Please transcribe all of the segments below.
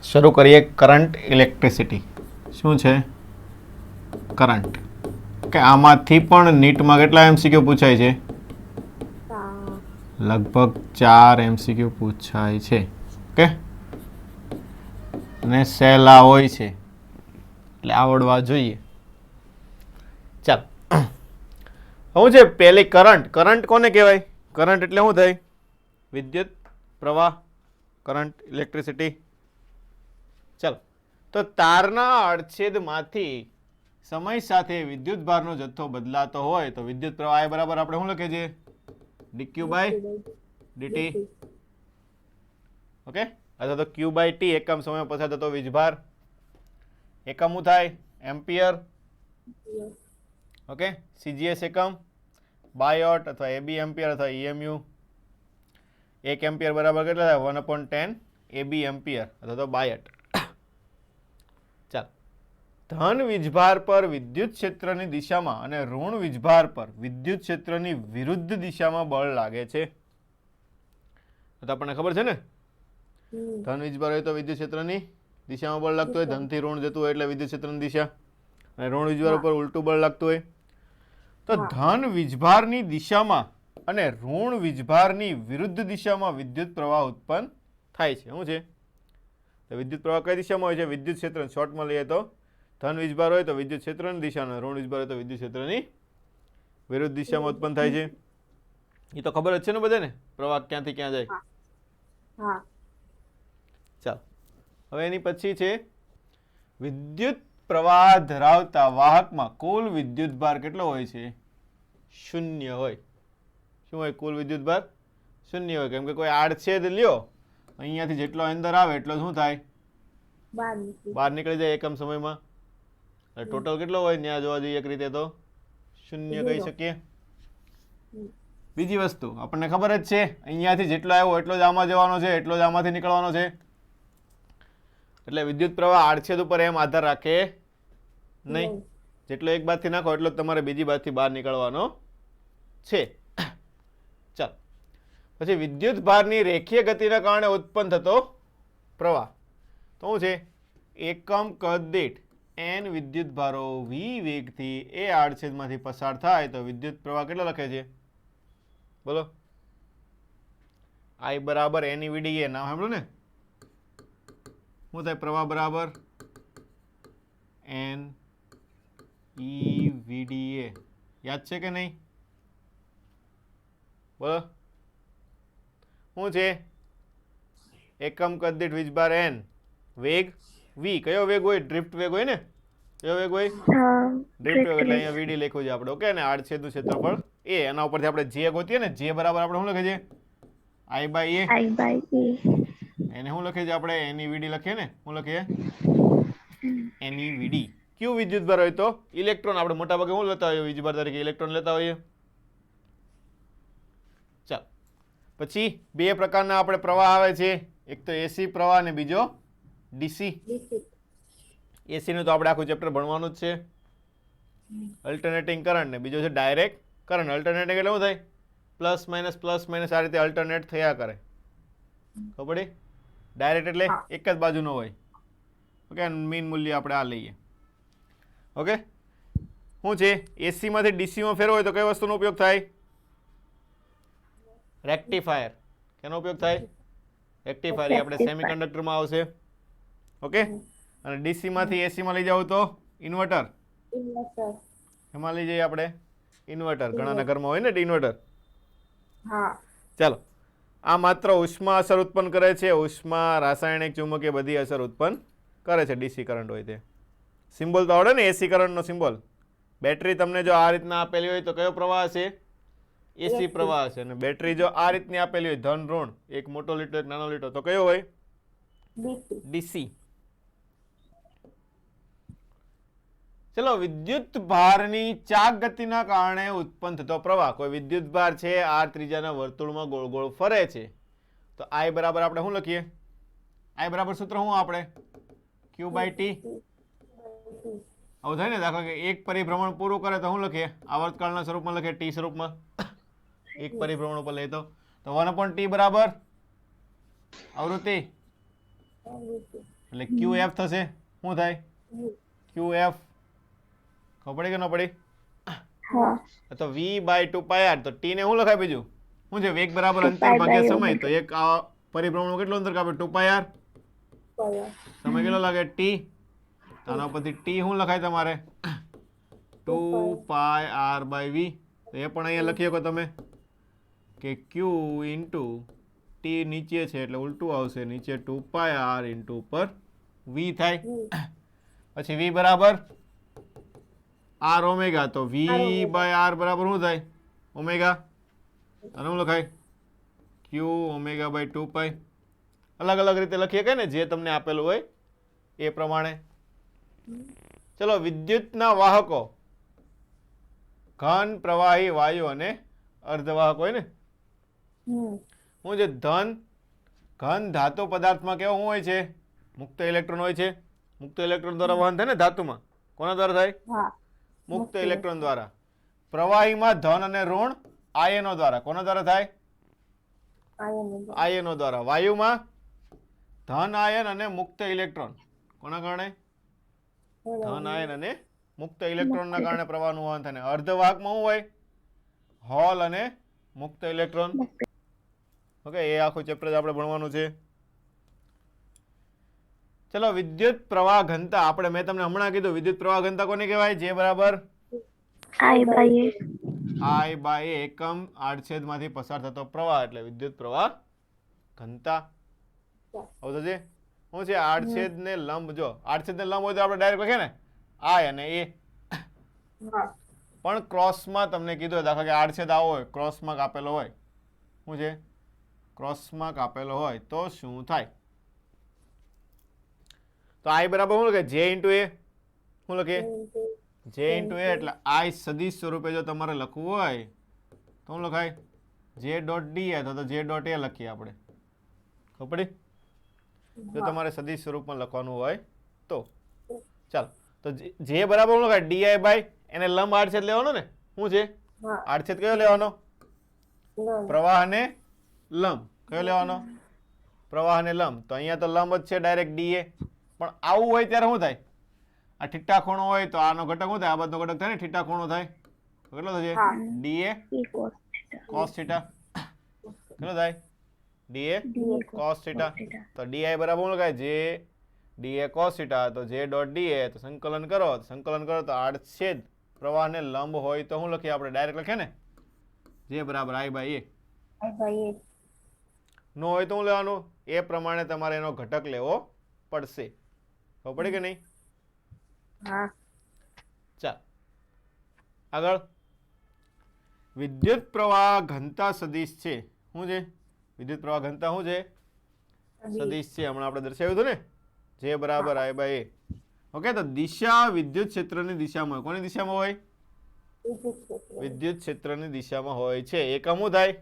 શરૂ કરીએ current electricity. શું છે? કરંટ. કે આમાંથી પણ નીટમાં કેટલા એમસીક્યુ પૂછાય છે? લગભગ 4 એમસીક્યુ પૂછાય છે. ઓકે, અને સહેલા હોય છે એટલે આવડવા જોઈએ. ચાલ, શું છે પહેલી કરંટ? કરંટ કોને કહેવાય? કરંટ એટલે શું થાય? વિદ્યુત પ્રવાહ, કરંટ ઇલેક્ટ્રિસિટી. ચાલો, તો તારના આડછેદમાંથી સમય સાથે વિદ્યુત ભારનો જથ્થો બદલાતો હોય તો વિદ્યુત પ્રવાહ એ બરાબર આપણે શું લખીએ છીએ? dq by dt. ઓકે, અથવા તો q બાય t એકમ સમય પસાર થતો વીજભાર. એકમ શું થાય? એમ્પિયર. ઓકે, સીજીએસ એકમ, બાયોટ અથવા એબી એમ્પિયર અથવા ઈએમયુ. 1 એમ્પિયર બરાબર કેટલા થાય? 1/10 એબી એમ્પિયર અથવા તો બાયટ. ચાલ, ધન વીજભાર પર વિદ્યુત ક્ષેત્રની દિશામાં અને ઋણ વીજભાર પર વિદ્યુત ક્ષેત્રની વિરુદ્ધ દિશામાં બળ લાગે છે. તો આપણને ખબર છે ને, ધન વીજભાર હોય તો વિદ્યુત ક્ષેત્રની દિશામાં બળ લાગતું હોય, ધનથી ઋણ જતું હોય એટલે વિદ્યુત ક્ષેત્રની દિશા, અને ઋણ વીજભાર ઉપર ઉલટું બળ લાગતું હોય. તો ધન વીજભારની દિશામાં અને ઋણ વીજભારની વિરુદ્ધ દિશામાં વિદ્યુત પ્રવાહ ઉત્પન્ન થાય છે. શું છે? તો વિદ્યુત પ્રવાહ કઈ દિશામાં હોય છે? વિદ્યુત ક્ષેત્ર. શોર્ટમાં લઈએ તો ધન વીજભાર હોય તો વિદ્યુત ક્ષેત્રની દિશા, અને ઋણ વીજભાર હોય તો વિદ્યુત ક્ષેત્રની વિરુદ્ધ દિશામાં ઉત્પન્ન થાય છે. એ તો ખબર જ છે ને બધાને, પ્રવાહ ક્યાંથી ક્યાં જાય. ચાલો, હવે એની પછી છે વિદ્યુત પ્રવાહ ધરાવતા વાહકમાં કુલ વિદ્યુત ભાર કેટલો હોય છે? 0 હોય. શું હોય? કુલ વિદ્યુત ભાર 0 હોય. કેમ કે કોઈ આડછેદ લ્યો, અહીંયાથી જેટલો અંદર આવે એટલો શું થાય? બહાર નીકળી જાય એકમ સમયમાં. ટોટલ કેટલો હોય? ત્યાં જોવા જઈએ એક રીતે તો 0 કહી શકીએ. બીજી વસ્તુ આપણને ખબર જ છે, અહીંયાથી જેટલો આવ્યો એટલો જ આમાં જવાનો છે, એટલો જ આમાંથી નીકળવાનો છે. એટલે વિદ્યુત પ્રવાહ આડછેદ ઉપર એમ આધાર રાખે નહીં. જેટલો એક બાજુથી નાખો એટલો તમારે બીજી બાજુથી બહાર નીકળવાનો છે. ચાલ, પછી વિદ્યુત ભારની રેખીય ગતિના કારણે ઉત્પન્ન થતો પ્રવાહ તો શું છે? એકમ કદ દીઠ n વિદ્યુત ભારો v વેગથી એ આડછેદમાંથી પસાર થાય તો વિદ્યુત પ્રવાહ કેટલો લખે છે? બોલો. I બરાબર NEVDA. નામ સાંભળ્યું ને? શું થાય? પ્રવાહ બરાબર NEVDA. યાદ છે કે નહીં? બોલો. શું છે? એકમ કદ દીઠ વીજભાર n, વેગ v. કયો વેગ હોય? ડ્રિફ્ટ વેગ હોય ને? કયો વેગ હોય? ડ્રિફ્ટ વેગ. એટલે અહીંયા vd લખ્યું છે આપણે. ઓકે, અને આડછેદનું ક્ષેત્રફળ a. એના ઉપરથી આપણે j ગોતીએ ને, j બરાબર આપણે શું લખીએ છીએ? I by a. એને શું લખીએ છીએ આપણે? NEVD લખીએ ને? શું લખીએ? NEVD. ક્યુ વિદ્યુત ભાર હોય તો ઇલેક્ટ્રોન. આપણે મોટા ભાગે શું લેતા હોઈએ વીજભાર તરીકે? ઇલેક્ટ્રોન લેતા હોઈએ. ચાલ, પછી બે પ્રકારના આપણે પ્રવાહ આવે છે, એક તો એસી પ્રવાહ અને બીજો ડીસી. એસી નું તો આપણે આખું ચેપ્ટર ભણવાનું જ છે. અલ્ટરનેટિંગ કરંટ, ને બીજો છે ડાયરેક્ટ કરંટ. અલ્ટરનેટિંગ એટલે શું થાય? પ્લસ માઇનસ આ રીતે અલ્ટરનેટ થયા કરે. ખબર પડી? ડાયરેક્ટ એટલે એક જ બાજુનો હોય. ઓકે, મીન મૂલ્ય આપણે આ લઈએ. ઓકે, શું છે? એસી માંથી ડીસીમાં ફેરવો હોય તો કઈ વસ્તુનો ઉપયોગ થાય? રેક્ટિફાયર. કેનો ઉપયોગ થાય? રેક્ટિફાયર. આપણે સેમિકન્ડક્ટરમાં આવશે. ઓકે, અને ડીસી માંથી એસી માં લઈ જાવ તો ઇન્વર્ટર. એમાં લઈ જઈએ આપણે ઇન્વર્ટર. ઘણાના ઘરમાં હોય ને ઇન્વર્ટર. ચાલો, આ માત્ર ઉષ્મા અસર ઉત્પન્ન કરે છે. ઉષ્મા, રાસાયણિક, ચુંબકીય બધી અસર ઉત્પન્ન કરે છે ડીસી કરંટ હોય તે. સિમ્બોલ તો આવડે ને એસી કરંટનો સિમ્બોલ? બેટરી તમને જો આ રીતના આપેલી હોય તો કયો પ્રવાહ હશે? એસી પ્રવાહ હશે. અને બેટરી જો આ રીતની આપેલી હોય, ધન ઋણ, એક મોટો લીટર એક નાનો લીટર, તો કયો હોય? ડીસી. ચલો, વિદ્યુત ભારની ચાક ગતિના કારણે ઉત્પન્ન થતો પ્રવાહ. કોઈ વિદ્યુત ભાર છે, r ત્રિજ્યાના વર્તુળમાં ગોળ ગોળ ફરે છે, તો I બરાબર આપણે શું લખીએ? I બરાબર સૂત્ર શું આપણે? q by t. આવું થાય ને, દાખલા કે એક પરિભ્રમણ પૂરું કરે તો શું લખીએ? આવર્તકાળના સ્વરૂપમાં લખીએ, t સ્વરૂપમાં. એક પરિભ્રમણ ઉપર લઈએ તો 1/t બરાબર આવૃત્તિ. એટલે QF થશે. શું થાય? QF. ખબર પડી કે ન પડી? તો V/2πr. તો T ને શું લખાય બીજું? શું છે? વેગ બરાબર અંતર ભાગ્યા સમય. તો એક આ પરિભ્રમણનું કેટલું અંતર કાપે? 2πr. સમય કેટલો લાગે? T. આના પરથી T શું લખાય તમારે? 2πr/v. તો એ પણ અહીંયા લખી શકો તમે કે Q ઇન્ટુ T નીચે છે એટલે ઉલટું આવશે, નીચે 2πr ઇન્ટુ ઉપર V થાય. પછી V બરાબર r ઓમેગા. તો V/r બરાબર શું થાય? ઓમેગા. અને શું લખાય? Q ω/2π. અલગ અલગ રીતે લખીએ કે ને જે તમને આપેલું હોય એ પ્રમાણે. ચલો, વિદ્યુતના વાહકો ઘન, પ્રવાહી, વાયુ અને અર્ધવાહક હોય ને. હું જે ઘન ધાતુ પદાર્થમાં કેવો શું હોય છે? મુક્ત ઇલેક્ટ્રોન હોય છે. મુક્ત ઇલેક્ટ્રોન દ્વારા વહન થાય ને ધાતુમાં. કોના દ્વારા થાય? મુક્ત ઇલેક્ટ્રોન દ્વારા. પ્રવાહીમાં ધન અને ઋણ આયનો દ્વારા. કોના દ્વારા થાય? આયનો દ્વારા. વાયુમાં ધન આયન અને મુક્ત ઇલેક્ટ્રોન. કોના કારણે? ધન આયન અને મુક્ત ઇલેક્ટ્રોનના કારણે પ્રવાહનું વહન થાય. અર્ધવાહકમાં શું હોય? હોલ અને મુક્ત ઇલેક્ટ્રોન. ઓકે, એ આખું ચેપ્ટર આપણે ભણવાનું છે. ચલો, વિદ્યુત પ્રવાહ ઘનતા. આપણે મેં તમને હમણાં કીધું વિદ્યુત પ્રવાહ ઘનતા કોને કહેવાય? જે બરાબર I/A એકમ આડછેદમાંથી પસાર થતો પ્રવાહ એટલે વિદ્યુત પ્રવાહ ઘનતા. આવતો છે. શું છે? આડછેદ ને લંબ. જો આડછેદ ને લંબ હોય તો આપણે ડાયરેક્ટ લખીએ ને I અને A. પણ ક્રોસમાં તમને કીધું દાખલા કે આડછેદ આવો હોય, ક્રોસમાં કાપેલો હોય. શું છે? ક્રોસમાં કાપેલો હોય તો શું થાય? તો I બરાબર શું લખે? J into A. શું લખીએ? J into A. એટલે I સદિશ સ્વરૂપે જો તમારે લખવું હોય તો શું લખાય? J dot D. તો J ડોટ A લખીએ આપણે. ખબર પડી? જો તમારે સદિશ સ્વરૂપમાં લખવાનું હોય તો. ચાલો, તો J બરાબર શું લખાય? DI બાય એને લંબ આડછેદ લેવાનો ને. શું છે? આડછેદ કયો લેવાનો? પ્રવાહ અને લંબ. કયો લેવાનો? પ્રવાહ અને લંબ. તો અહીંયા તો લંબ જ છે ડાયરેક્ટ DA. પણ આવું હોય ત્યારે શું થાય? આ થીટા ખૂણો હોય તો આનો ઘટક શું થાય? આ બાજુનો ઘટક થાય ને, થીટા ખૂણો થાય. કેટલો થશે? DA cos theta. કેટલો થાય? DA cos theta. તો DI બરાબર શું લખાય? J DA cos theta. તો J ડોટ DA. તો સંકલન કરો તો આડછેદ પ્રવાહને લંબ હોય તો શું લખીએ આપણે? ડાયરેક્ટ લખીએ ને J બરાબર I/A. નો હોય તો શું લેવાનું? એ પ્રમાણે તમારે એનો ઘટક લેવો પડશે. ખબર પડી કે નહીં? ચાલ આગળ. વિદ્યુત પ્રવાહ ઘનતા સદિશ છે. શું છે? વિદ્યુત પ્રવાહ ઘનતા શું છે? સદિશ છે. હમણાં આપણે દર્શાવ્યું હતું ને J બરાબર I/A. ઓકે, તો દિશા વિદ્યુત ક્ષેત્રની દિશામાં હોય. કોની દિશામાં હોય? વિદ્યુત ક્ષેત્રની દિશામાં હોય છે. એકમ શું થાય?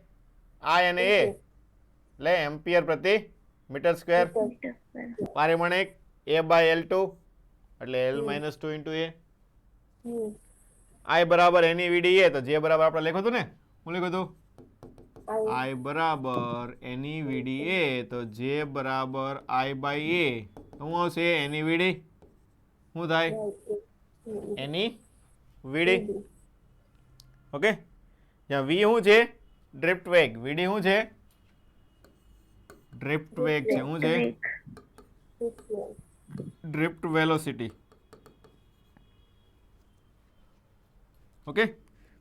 I અને A એટલે એમ્પિયર પ્રતિ મીટર સ્ક્વેર. પારિમાણિક A/L2 એટલે L-2 ઇન્ટુ A. I બરાબર એની VDA. તો J બરાબર આપણે લખ્યું હતું ને. શું લખ્યું હતું? I બરાબર એની VDA. તો J બરાબર I/A. શું આવશે? એની VD. શું થાય? એની VD. ઓકે, જ્યાં V શું છે? ડ્રિફ્ટ વેગ. VD શું છે? ડ્રિફ્ટ વેગ છે. શું છે? Drift velocity. ઓકે,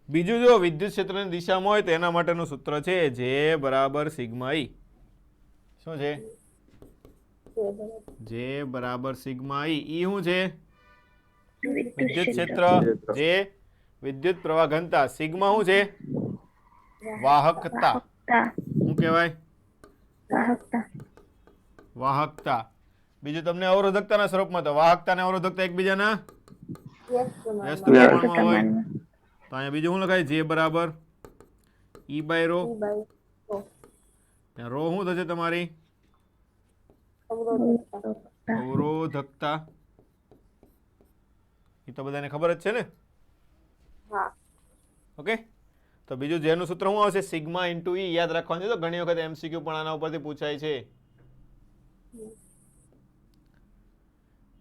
બીજું જો વિદ્યુત ક્ષેત્રની દિશામાં હોય તો એના માટેનું સૂત્ર છે J બરાબર સિગ્મા E. શું છે? J બરાબર સિગ્મા E. E શું છે? વિદ્યુત ક્ષેત્ર. J વિદ્યુત પ્રવાહ ઘનતા. સિગ્મા શું છે? વાહકતા. શું કહેવાય? વાહકતા. બીજું તમને અવરોધકતાના સ્વરૂપમાં. તો વાહકતા અને અવરોધકતા એકબીજાના વ્યસ્ત પ્રમાણમાં હોય. તો અહીંયા બીજું શું લખાય? J બરાબર E/ρ. ρ શું થશે તમારી? અવરોધકતા. એ તો બધાને ખબર જ છે ને. ઓકે, તો બીજું જેનું સૂત્ર શું આવશે? Sigma into E. યાદ રાખવાનું છે. તો ઘણી વખત MCQ પણ આના ઉપરથી પૂછાય છે.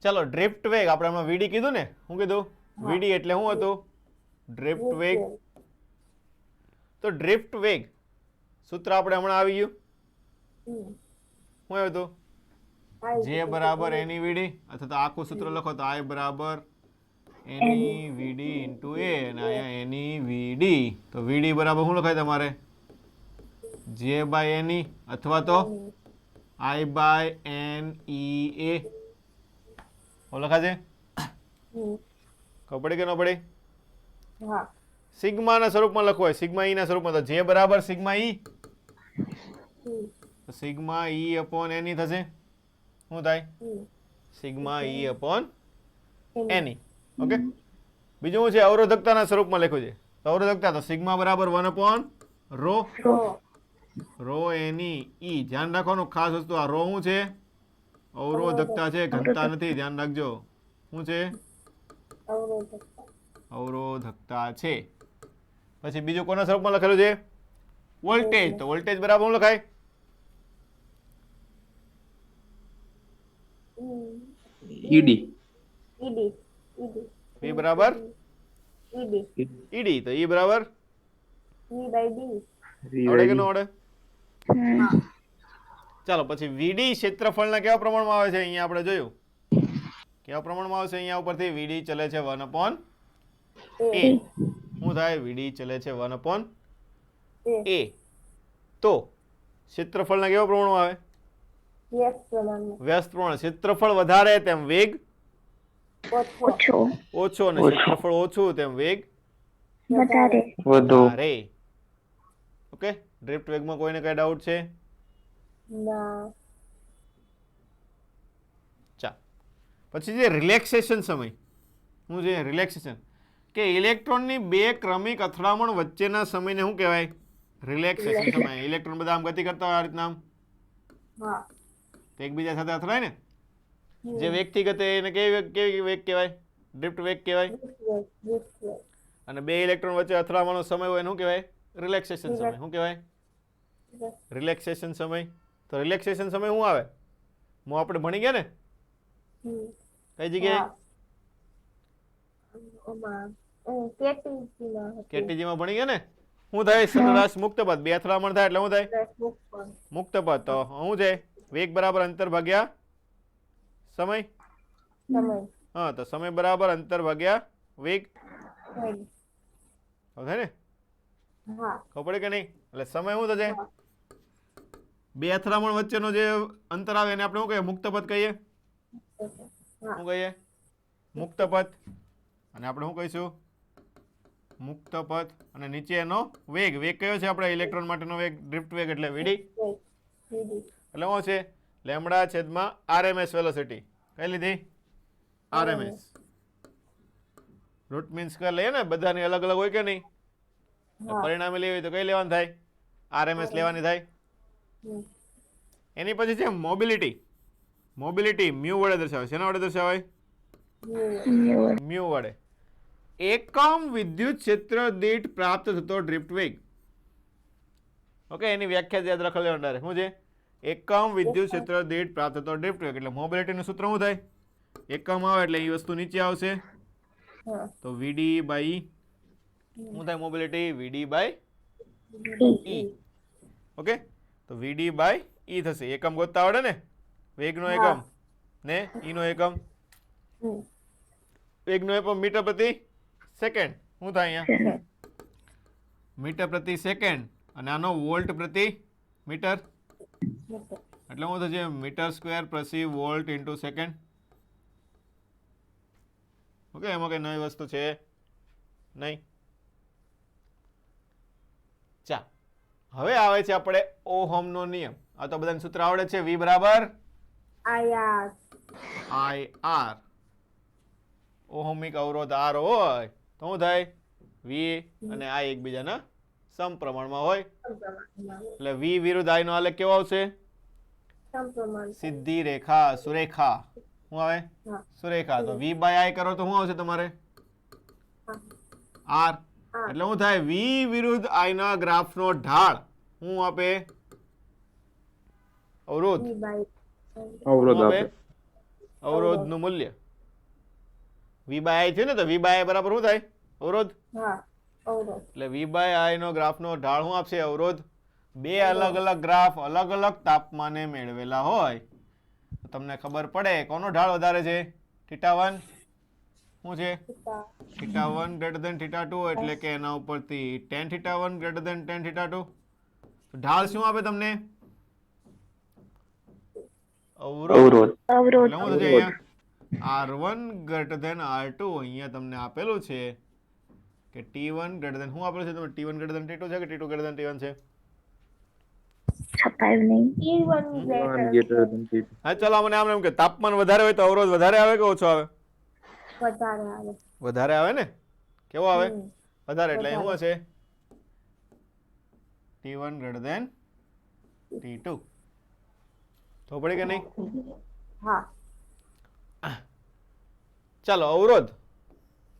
ચાલો ડ્રિફ્ટ વેગ આપણે હમણાં વીડી કીધું ને, શું કીધું? વીડી એટલે શું હતું? ડ્રિફ્ટ વેગ. તો ડ્રિફ્ટ વેગ સૂત્ર આપણે હમણાં આવી ગયું. શું આવ્યું હતું? જે બરાબર એની વીડી, અથવા તો આખું સૂત્ર લખો તો આઈ બરાબર એની વીડી ઇન્ટુ એ, અને અહીંયા એની વીડી. તો વીડી બરાબર શું લખાય તમારે? જે બાય એની, અથવા તો આઈ બાય એન ઈ એ લખાશે. ખબર પડી કે ન પડી? સિગ્મા ના સ્વરૂપમાં લખવું હોય, સિગ્મા ઈ ના સ્વરૂપમાં, તો જે બરાબર સિગ્મા ઈ, સિગ્મા ઈ અપોન એની થશે. શું થાય? સિગ્મા ઈ અપોન એની. ઓકે, બીજું શું છે? અવરોધકતાના સ્વરૂપમાં લખ્યું છે. તો અવરોધકતા તો સિગ્મા બરાબર 1 અપોન રો, રો એની ઈ. ધ્યાન રાખવાનું ખાસ વસ્તુ, આ રો શું છે? અવરોધકતા છે, ઘનતા નથી. ધ્યાન રાખજો. શું છે? અવરોધકતા છે. પછી બીજું કોના સ્વરૂપમાં લખેલું છે? વોલ્ટેજ. તો વોલ્ટેજ બરાબર શું લખાય? ઈડી. V બરાબર ઈડી. તો ઈ બરાબર આવડે કે ન આવડે? ચાલો પછી વીડી ક્ષેત્રફળના કેવા પ્રમાણમાં આવે છે? અહીંયા આપણે જોયું કેવા પ્રમાણમાં આવશે. અહીંયા ઉપરથી વીડી ચલે છે 1 અપોન એ. શું થાય? વીડી ચલે છે 1 અપોન એ. તો ક્ષેત્રફળના કેવા પ્રમાણમાં આવે? વ્યસ્ત પ્રમાણ. ક્ષેત્રફળ વધારે તેમ વેગ ઓછો, અને ક્ષેત્રફળ ઓછું તેમ વેગ વધારે. ઓકે, ડ્રિફ્ટ વેગમાં કોઈને કઈ ડાઉટ છે? ચા પછી જે રિલેક્સેશન સમય, શું છે રિલેક્સેશન? કે ઇલેક્ટ્રોનની બે ક્રમિક અથડામણ વચ્ચેના સમયને શું કહેવાય? રિલેક્સેશન સમય. ઇલેક્ટ્રોન બધા આમ ગતિ કરતા હોય આ રીતના, આમ એકબીજા સાથે અથડાય ને, જે વેગથી ગતે એને કેવી વેગ કહેવાય? ડ્રિફ્ટ વેગ કહેવાય. અને બે ઇલેક્ટ્રોન વચ્ચે અથડામણનો સમય હોય શું કહેવાય? રિલેક્સેશન સમય. શું કહેવાય? રિલેક્સેશન સમય. તો રિલેક્સેશન સમય શું આવે? આપણે ભણી ગયા ને કઈ જગ્યાએ? કેટીજીમાં ભણી ગયા ને. શું થાય? સરેરાશ મુક્ત પદ. બે અથડામણ થાય એટલે શું થાય? મુક્ત પદ. તો શું છે? વેગ બરાબર અંતર ભાગ્યા સમય. હા, તો સમય બરાબર અંતર ભાગ્યા વેગ થાય ને? ખબર પડે કે નહીં? એટલે સમય શું થશે? બે અથડામણ વચ્ચેનો જે અંતર આવે એને આપણે શું કહીએ? મુક્ત પદ કહીએ. શું કહીએ? મુક્ત પદ. અને આપણે શું કહીશું? મુક્ત પદ. અને નીચે એનો વેગ. વેગ કયો છે આપણે? ઇલેક્ટ્રોન માટેનો વેગ ડ્રિફ્ટ વેગ એટલે વીડી. એટલે શું છે? લેમ્ડા છેદમાં આરએમએસ વેલોસિટી. કઈ લીધી? આરએમએસ. રૂટ મીન સ્ક્વેર લઈએ ને, બધાની અલગ અલગ હોય કે નહીં? પરિણામે લેવી તો કઈ લેવાનું થાય? આરએમએસ લેવાની થાય. એની પછી છે મોબિલિટી. મોબિલિટી મ્યુ વડે દર્શાવે. શેના વડે દર્શાવાય? મ્યુ વડે. એકમ વિદ્યુત ક્ષેત્ર દીઠ પ્રાપ્ત થતો ડ્રિફ્ટ વેગ. ઓકે, એની વ્યાખ્યા યાદ રાખી લેવાની ડાયરેક્ટ. શું છે? એકમ વિદ્યુત ક્ષેત્ર દીઠ પ્રાપ્ત થતો ડ્રિફ્ટ વેગ. એટલે મોબિલિટીનું સૂત્ર શું થાય? એકમ આવે એટલે એ વસ્તુ નીચે આવશે. તો વીડી બાય શું થાય? Mobility VD by E. Okay, તો વીડી બાય ઈ થશે. એકમ ગોતતા આવડે ને? વેગનો એકમ ને ઈ નો એકમ. વેગનો એકમ મીટર પ્રતિ સેકન્ડ. શું થાય અહીંયા? મીટર પ્રતિ સેકન્ડ. અને આનો વોલ્ટ પ્રતિ મીટર. એટલે શું થશે? મીટર સ્ક્વેર પ્રતિ વોલ્ટ ઇન્ટુ સેકન્ડ. ઓકે, એમાં કઈ નવી વસ્તુ છે નહીં. ચા હવે આવે છે આપણે ઓહમનો નિયમ. આ તો બધાને સૂત્ર આવડે છે. V બરાબર IR. ઓહમિક અવરોધ R હોય તો શું થાય? V અને I એકબીજાના સમપ્રમાણમાં હોય. એટલે V વિરુદ્ધ I નો આલેખ કેવો આવશે? સીધી રેખા, સુરેખા. શું આવે? સુરેખા. તો V બાય I કરો તો શું આવશે તમારે? R. એટલે શું થાય? V વિરુદ્ધ I ના ગ્રાફનો ઢાળ શું આપે? અવરોધ. અવરોધ આપે. અવરોધનું મૂલ્ય વી બાય આઈ થયું ને, તો વી બાય આઈ બરાબર શું થાય? અવરોધ. હા અવરોધ એટલે વી બાય આઈ નો ગ્રાફનો ઢાળ શું આપશે? અવરોધ. બે અલગ અલગ ગ્રાફ અલગ અલગ તાપમાને મેળવેલા હોય તો તમને ખબર પડે કોનો ઢાળ વધારે છે? θ1 શું છે? પિતા θ1 ગ્રેટર ધેન θ2, એટલે કે એના ઉપરથી tan θ1 ગ્રેટર ધેન tan θ2. તો ઢાળ શું આપે તમને? અવરોધ. અવરોધ. એટલે શું થશે અહીંયા? R1 ગ્રેટર ધેન R2 અહીંયા તમને આપેલું છે કે T1 ગ્રેટર ધેન શું આપેલું છે તમને? T1 ગ્રેટર ધેન T2 છે કે T2 ગ્રેટર ધેન T1 છે? T1 1 greater than T2. હા ચાલો મને આમ એમ કે તાપમાન વધારે હોય તો અવરોધ વધારે આવે કે ઓછો આવે? વધારે આવે વધારે આવે ને? કેવો આવે? હમ. વધારે. એટલે શું વધારે. હશે? T1 greater than T2. તો પડી કે નહીં? હા ચાલો અવરોધ.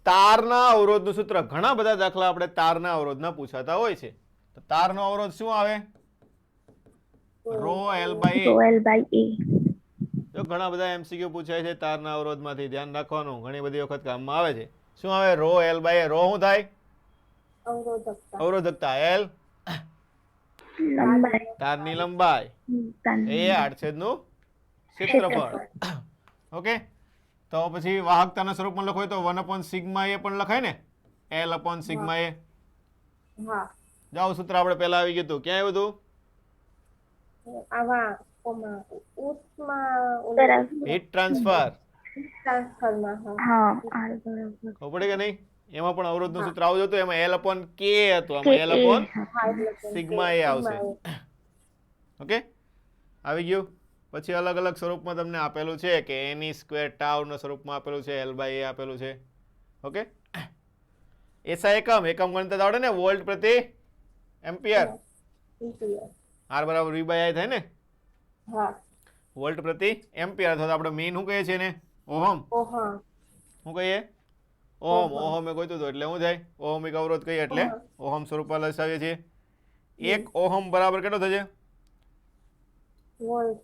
તારના અવરોધનું સૂત્ર. ઘણા બધા દાખલા આપણે તારના અવરોધના પૂછાતા હોય છે. તો તારનો અવરોધ શું આવે? રો એલ બાય એ. જો ઘણા બધા એમસીક્યુ પૂછાય છે તારના અવરોધમાંથી, ધ્યાન રાખવાનું, ઘણી બધી વખત કામમાં આવે છે. શું આવે? Rho L by A. Rho શું થાય? અવરોધકતા અવરોધકતા. એલ તારની લંબાઈ, એ આડછેદનું ક્ષેત્રફળ. ઓકે, તો પછી વાહકતાના સ્વરૂપમાં લખો તો 1/σ એ પણ લખાય ને? L/σ એ. હા જાઓ સૂત્ર આપણે પહેલા આવી ગયું હતું. ક્યાં આવ્યું હતું? આવા ઓમાં ઉષ્મા હીટ ટ્રાન્સફર. ટ્રાન્સફરમાં હા ખબર પડે કે નહીં? એમાં પણ અવરોધનું સૂત્ર આવું જ હતું. એમાં L/K હતું, આમાં L/σ એ આવશે. ઓકે, આવી ગયું. પછી અલગ અલગ સ્વરૂપમાં તમને આપેલું છે કે એની સ્ક્વેર ટાઉના સ્વરૂપમાં આપેલું છે, L બાય એ આપેલું છે. ઓકે, એસઆઈ એકમ ગણતરી આવડે ને? વોલ્ટ પ્રતિ એમ્પિયર. R બરાબર V બાય I થાય ને? હા વોલ્ટ પ્રતિ એમ્પિયર. અથવા તો આપણે મેઇન શું કહીએ છીએ ને? ઓહમ. ઓહા શું કહીએ? ઓહમ. ઓહમ એ ગોત્યું હતું એટલે શું થાય? ઓહમિક અવરોધ કહીએ એટલે ઓહમ સ્વરૂપમાં દર્શાવીએ છીએ. 1 ઓહમ બરાબર કેટલો થશે? Volt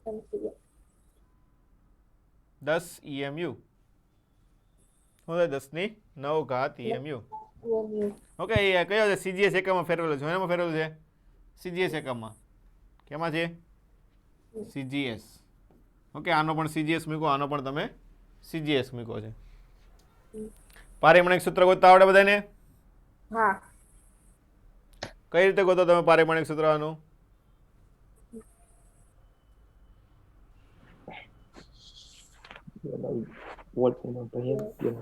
ampere 10 EMU. શું થાય? 10⁹ EMU. ઓકે, એ કયો છે? CGS એકમમાં ફેરવેલો છે. એમાં ફેરવેલું છે CGS એકમમાં. કેમાં છે? CGS. ઓકે, આનો પણ CGS મૂકો, આનો પણ તમે CGS મૂકો છે. પારિમાણિક સૂત્ર ગોતતા આવડે બધાને? હા કઈ રીતે ગોતો તમે પારિમાણિક સૂત્ર આનું? Volt amount of ampere.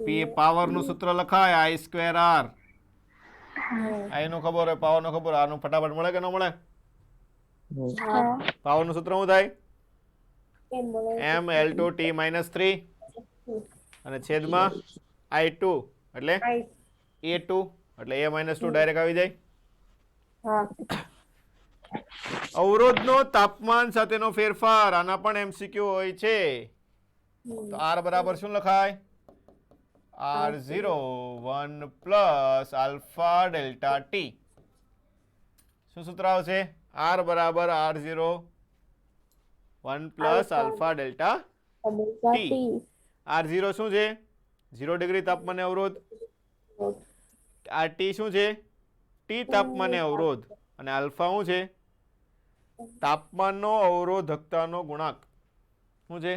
P power નું સૂત્ર લખાય I²R. I નું ખબર હોય, પાવર નું ખબર હોય, આનું ફટાફટ મળે કે ન મળે? પાવર નું સૂત્ર શું થાય? mL2T - 3 અને છેદમાં I2 એટલે A2 એટલે A - 2 ડાયરેક્ટ આવી જાય. અવરોધનો તાપમાન સાથેનો ફેરફાર. આના પણ એમસીક્યુ હોય છે. તો R બરાબર શું લખાય? R01 plus alpha delta T. શું સૂત્ર આવશે? R બરાબર R01 plus alpha delta T. R0 શું છે? 0 ડિગ્રી તાપમાને અવરોધ. RT શું છે? T તાપમાને અવરોધ. અને આલ્ફા શું છે? તાપમાનનો અવરોધકતાનો ગુણાંક. શું છે?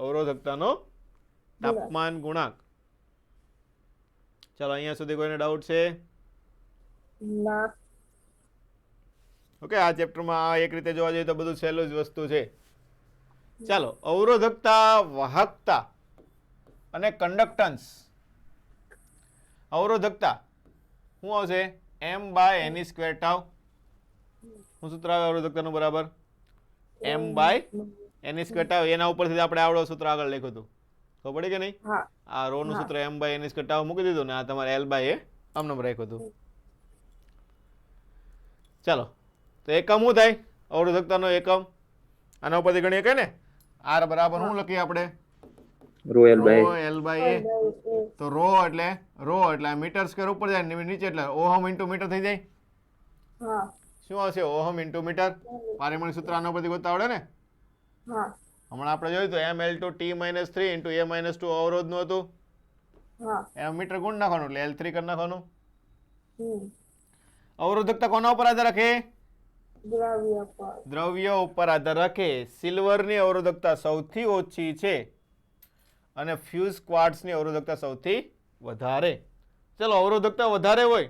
અવરોધકતાનો તાપમાન ગુણાંક. ચાલો અહીંયા સુધી કોઈને ડાઉટ છે? ના ઓકે, આ ચેપ્ટરમાં આ એક રીતે જોવા જઈએ તો બધું સહેલું જ વસ્તુ છે. ચાલો, અવરોધકતા, વાહકતા અને કન્ડક્ટન્સ. અવરોધકતા શું આવશે? m/n² tau. શું સૂત્ર આવે અવરોધકતાનું? બરાબર m/n² ટાઉ. એના ઉપરથી આપણે આવડો સૂત્ર આગળ લખ્યું હતું. ખબર પડી કે નહીં? હા આ રો નું સૂત્ર m/n² ટાઉ મૂકી દીધું ને આ તમારે L બાય એ આમનામ રાખ્યું હતું. ચાલો, તો એકમ શું થાય? અવરોધકતાનો એકમ. આના ઉપરથી ગણીએ કે ને? R બરાબર શું લખીએ આપણે? Rho L by rho L by A. તો રો એટલે આ મીટર સ્ક્વેર ઉપર જાય, નીચે એટલે ઓહમ ઇન્ટુ મીટર થઈ જાય. હા શું આવશે? Ohm into metre. પારિમાણિક સૂત્ર આના ઉપરથી ગોતતા આવડે ને? હા હમણાં આપણે જોયું તો ml2 t-3 into a-2 અવરોધનું હતું. હા એમ મીટર ગુણ નાખવાનું એટલે L3 કરી નાખવાનું. હમ અવરોધકતા કોના ઉપર આધાર રાખે? દ્રવ્ય પર દ્રવ્ય ઉપર આધાર રાખે. સિલ્વરની અવરોધકતા સૌથી ઓછી છે અને ફ્યુઝ ક્વાર્ટ્ઝની અવરોધકતા સૌથી વધારે. ચલો અવરોધકતા વધારે હોય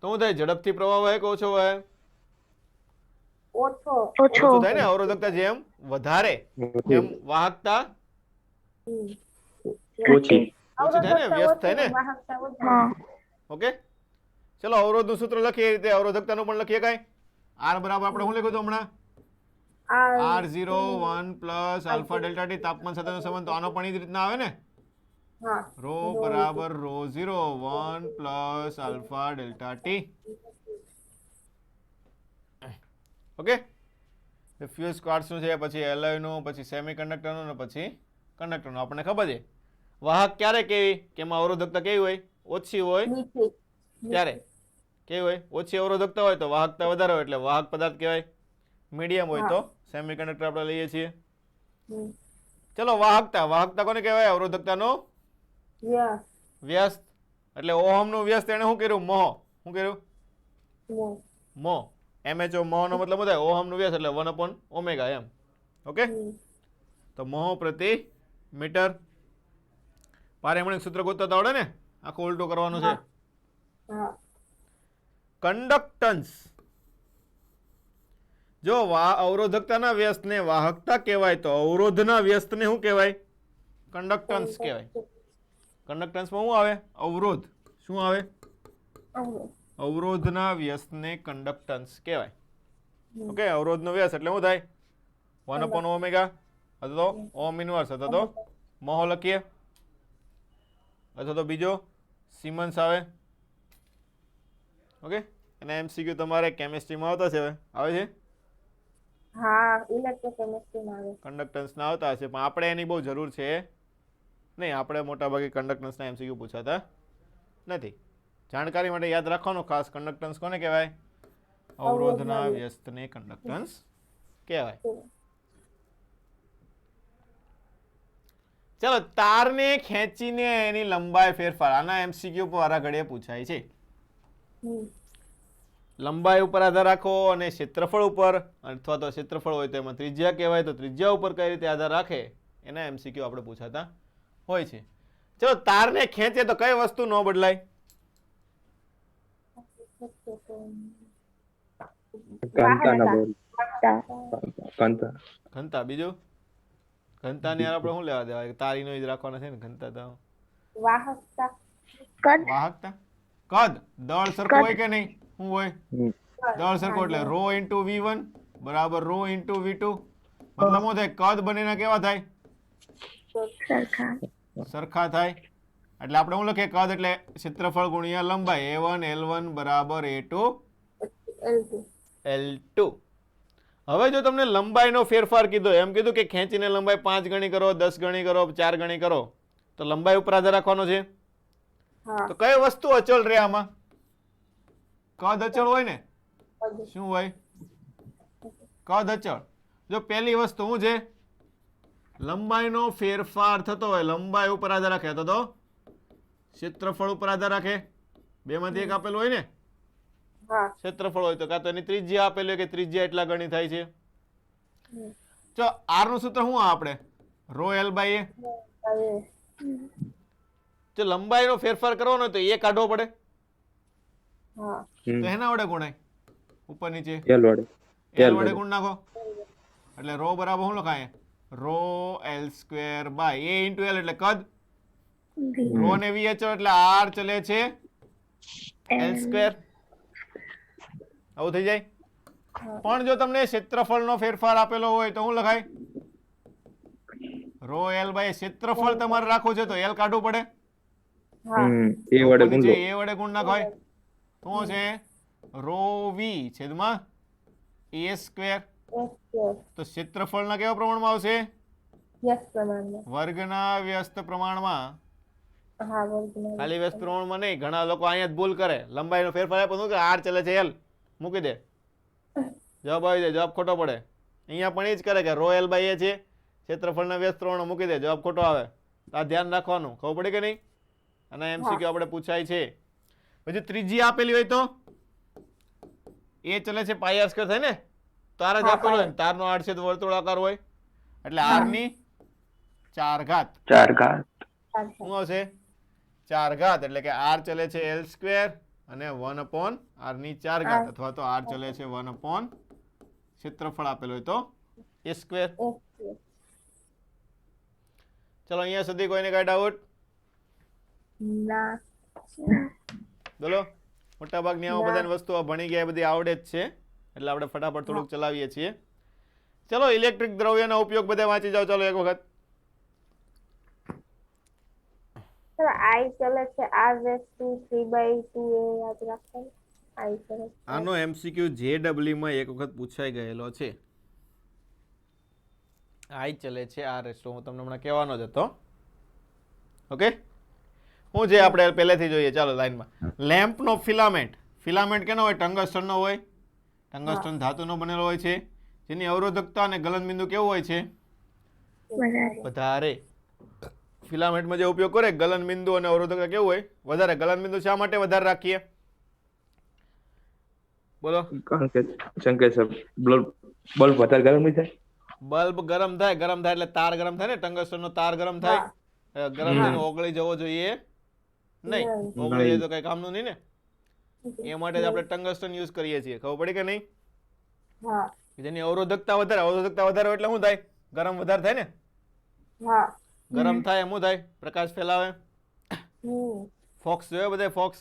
તો શું થાય? ઝડપથી પ્રવાહ વહે કે ઓછો વહે? ઓછો ઓછું થાય ને. અવરોધકતા જેમ વધારે એમ વાહકતા હમ ઓછી ઓછી થાય ને, વ્યસ્ત થાય ને. વાહકતા વધારે ઓકે ચલો અવરોધનું સૂત્ર લખીએ એ રીતે અવરોધકતાનું પણ લખીએ. કાંઈ આર બરાબર આપણે શું લખ્યું હતું હમણાં? R01 plus alpha delta T તાપમાન સાથેનો સંબંધ. તો આનો પણ એ જ રીતના આવે ને. હા રો બરાબર ρ01 plus alpha delta T. Okay fused ક્વાર્ટ્ઝનું છે, પછી એલોયનું, પછી સેમિકન્ડક્ટરનું ને પછી કંડક્ટરનું. આપણને ખબર છે વાહક ક્યારે કેવી કે એમાં અવરોધકતા કેવી હોય? ઓછી હોય. નીચે ત્યારે કેવી હોય? ઓછી અવરોધકતા હોય તો વાહકતા વધારે હોય એટલે વાહક પદાર્થ કહેવાય. મીડિયમ હોય તો સેમિકન્ડક્ટર આપણે લઈએ છીએ. હમ ચલો વાહકતા. વાહકતા કોને કહેવાય? અવરોધકતાનો યસ વ્યસ્ત. એટલે ઓહમનું વ્યસ્ત એને શું કર્યું? મોહ. શું કર્યું? નો મોહ. MHO મોહ નો મતલબ શું થાય? ઓહમનું વ્યસ્ત એટલે 1/ω એમ. ઓકે તો મોહ પ્રતિ મીટર. પારેમણિક સૂત્ર ગોતતા તો આવડે ને? આખું ઉલટું કરવાનું છે. હા કંડક્ટન્સ. જો અવરોધકતાના વ્યસ્તને વાહકતા કહેવાય તો અવરોધના વ્યસ્તને શું કહેવાય? કંડક્ટન્સ કહેવાય. કંડક્ટન્સમાં શું આવે? અવરોધ. શું આવે? અવરોધના વ્યસ્તને કંડક્ટન્સ કહેવાય. ઓકે અવરોધનો વ્યસ્ત એટલે શું થાય? 1/ω અથવા તો ઓહમ ઇનવર્સ અથવા તો મોહ લખીએ અથવા તો બીજો સિમન્સ આવે. ઓકે અને MCQ તમારે કેમિસ્ટ્રીમાં આવતા છે. હવે આવે છે હા ઇલેક્ટ્રોકેમિસ્ટ્રીમાં આવે કંડક્ટન્સના આવતા હશે પણ આપણે એની બહુ જરૂર છે નહીં. આપણે મોટાભાગે કંડક્ટન્સના MCQ પૂછાતા નથી. જાણકારી માટે યાદ રાખવાનું ખાસ. કંડક્ટન્સ કોને કહેવાય? અવરોધના વ્યસ્તને કંડક્ટન્સ કહેવાય. ચલો તારને ખેંચીને એની લંબાઈ ફેરફાર. આના MCQ વારા ઘડીએ પૂછાય છે. લંબાઈ ઉપર આધાર રાખો અને ક્ષેત્રફળ ઉપર, અથવા તો ક્ષેત્રફળ હોય તો એમાં ત્રિજ્યા કહેવાય તો ત્રિજ્યા ઉપર કઈ રીતે આધાર રાખે એના MCQ આપણે પૂછાતા હોય છે. ચલો તારને ખેંચે તો કઈ વસ્તુ ન બદલાય? ઘનતાના બોલ ઘનતા ઘનતા. બીજું ઘનતાની યાર આપણે શું લેવા દેવા? તારીનો જ રાખવાના છે ને ઘનતા તો. વાહકતા વાહકતા. કદ. દળ સરખું હોય કે નહીં? શું હોય? દળ સરખું એટલે ρ × V1 બરાબર ρ × V2. મતલબ શું થાય? કદ બંનેના કેવા થાય? સરખા થાય. એટલે આપણે શું લખીએ? કદ એટલે ક્ષેત્રફળ ગુણ્યા લંબાઈ. A1 L1 બરાબર A2 L2. હવે જો તમને લંબાઈનો ફેરફાર કીધો, એમ કીધું કે ખેંચીને લંબાઈ 5 ગણી કરો, 10 ગણી કરો, 4 ગણી કરો, તો લંબાઈ ઉપર આધાર રાખવાનો છે. તો કઈ વસ્તુ અચળ રહે આમાં? કદ અચળ હોય ને. શું હોય? કદ અચળ. જો પહેલી વસ્તુ શું છે? લંબાઈનો ફેરફાર થતો હોય, લંબાઈ ઉપર આધાર રાખે તો ક્ષેત્રફળ ઉપર આધાર રાખે. બે માંથી એક આપેલું હોય ને. ક્ષેત્રફળ હોય તો કાં તો એની ત્રિજ્યા આપેલી હોય કે ત્રિજ્યા એટલા ગણી થાય છે. જો આર નું સૂત્ર શું આપણે? ρ L/A. જો લંબાઈનો ફેરફાર કરવાનો હોય તો એ કાઢવો પડે. તો એના વડે ગુણાય ઉપર નીચે. L વડે ગુણ નાખો એટલે ρ બરાબર શું લખાય? ρ L² બાય A × L એટલે કદ. ρ ને VHO એટલે R ચલે છે L². આવું થઈ જાય. પણ જો તમને ક્ષેત્રફળનો ફેરફાર આપેલો હોય તો શું લખાય? ρ L/A. ક્ષેત્રફળ તમારે રાખવું છે તો L કાઢવું પડે. એ વડે ગુણ લો. A વડે ગુણ નાખાય તો શું છે? ρ V છેદમાં A². તો ક્ષેત્રફળના કેવા પ્રમાણમાં આવશે? વર્ગના વ્યસ્ત પ્રમાણમાં. ખાલી વ્યસ્ત પ્રમાણમાં નહીં. ઘણા લોકો અહીંયા જ ભૂલ કરે. લંબાઈનો ફેરફાર આપે શું કે R ચલે છે L મૂકી દે, જવાબ આવી જાય, જવાબ ખોટો પડે. અહીંયા પણ એ જ કરે કે રો એલ બાય એ છે, ક્ષેત્રફળના વ્યસ્ત ત્રણ મૂકી દે, જવાબ ખોટો આવે. તો આ ધ્યાન રાખવાનું, ખબર પડી કે નહીં? અને એમસીક્યુ આપણે પૂછાય છે. પછી ત્રીજી આપેલી હોય તો એ ચલે છે પાઈ આર સ્ક્વેર થાય ને, તાર જ આપેલો હોય ને, તારનો આડછેદ વર્તુળાકાર હોય એટલે r ની 4 ઘાત. 4 ઘાત. શું આવશે? 4 ઘાત એટલે કે r ચલે છે l સ્ક્વેર અને 1 r ની 4 ઘાત, અથવા તો r ચલે છે 1 ક્ષેત્રફળ આપેલું હોય તો a સ્ક્વેર. ચલો અહીંયા સુધી કોઈને કઈ ડાઉટ? ના. બોલો. મોટા ભાગની આમાં બધાની વસ્તુઓ ભણી ગયા, બધી આવડે જ છે એટલે આપણે ફટાફટ થોડુંક ચલાવીએ છીએ. ચલો ઇલેક્ટ્રિક દ્રવ્યનો ઉપયોગ બધે વાંચી જાઓ. ચાલો એક વખત I ચલે છે r/3/2 એ યાદ રાખવાનું. I ચલે છે. આનો એમસીક્યુ જેડબલ્યુ માં એક વખત પૂછાઈ ગયેલો છે. આઈ ચલે છે r રેસ્ટો, હું તમને હમણાં કહેવાનો જ હતો. ઓકે, હું જે આપણે પહેલેથી જોઈએ. ચાલો લાઈનમાં. લેમ્પનો ફિલામેન્ટ, ફિલામેન્ટ કેનો હોય? ટંગસ્ટનનો હોય. ટંગસ્ટન ધાતુનો બનેલો હોય છે, જેની અવરોધકતા અને ગલનબિંદુ કેવું હોય છે? વધારે. ફિલામેન્ટમાં જે ઉપયોગ કરે ગલનબિંદુ અને અવરોધકતા કેવું હોય? વધારે. ગલનબિંદુ શા માટે વધારે રાખીએ? બોલો. કારણ કે બલ્બ વધારે ગરમ થઈ જાય. બલ્બ ગરમ થાય, ગરમ થાય એટલે તાર ગરમ થાય ને, ટંગસ્ટનનો તાર ગરમ થાય, ગરમ થઈને ઓગળી જવો જોઈએ નહીં. ઓગળી જાય તો કઈ કામનું નહીં ને, એ માટે જ આપણે ટંગસ્ટન યુઝ કરીએ છીએ. ખબર પડી કે નહીં? હા. જેની અવરોધકતા વધારે, અવરોધકતા વધારે હોય એટલે શું થાય? ગરમ વધારે થાય ને. હા. ગરમ થાય એમ શું થાય? પ્રકાશ ફેલાવે. ફોક્સ જોયો બધે? ફોક્સ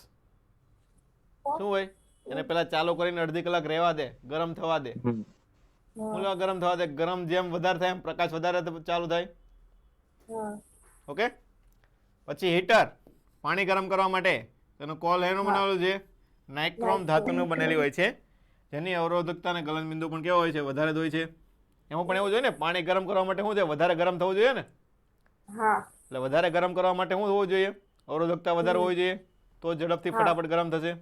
શું હોય? એને પેલા ચાલુ કરીને અડધી કલાક રહેવા દે, ગરમ થવા દે. ગરમ થવા દે, ગરમ જેમ વધારે થાય એમ પ્રકાશ વધારે ચાલુ થાય. ઓકે. પછી હીટર, પાણી ગરમ કરવા માટે તેનો કોલ એનો બનાવેલો છે, નાઇક્રોમ ધાતુનું બનેલી હોય છે, જેની અવરોધકતા અને ગલનબિંદુ પણ કેવો હોય છે? વધારે જ હોય છે. એમાં પણ એવું જોઈએ ને, પાણી ગરમ કરવા માટે શું છે? વધારે ગરમ થવું જોઈએ ને. એટલે વધારે ગરમ કરવા માટે શું હોવું જોઈએ? અવરોધકતા વધારે હોવી જોઈએ, તો ઝડપથી ફટાફટ ગરમ થશે.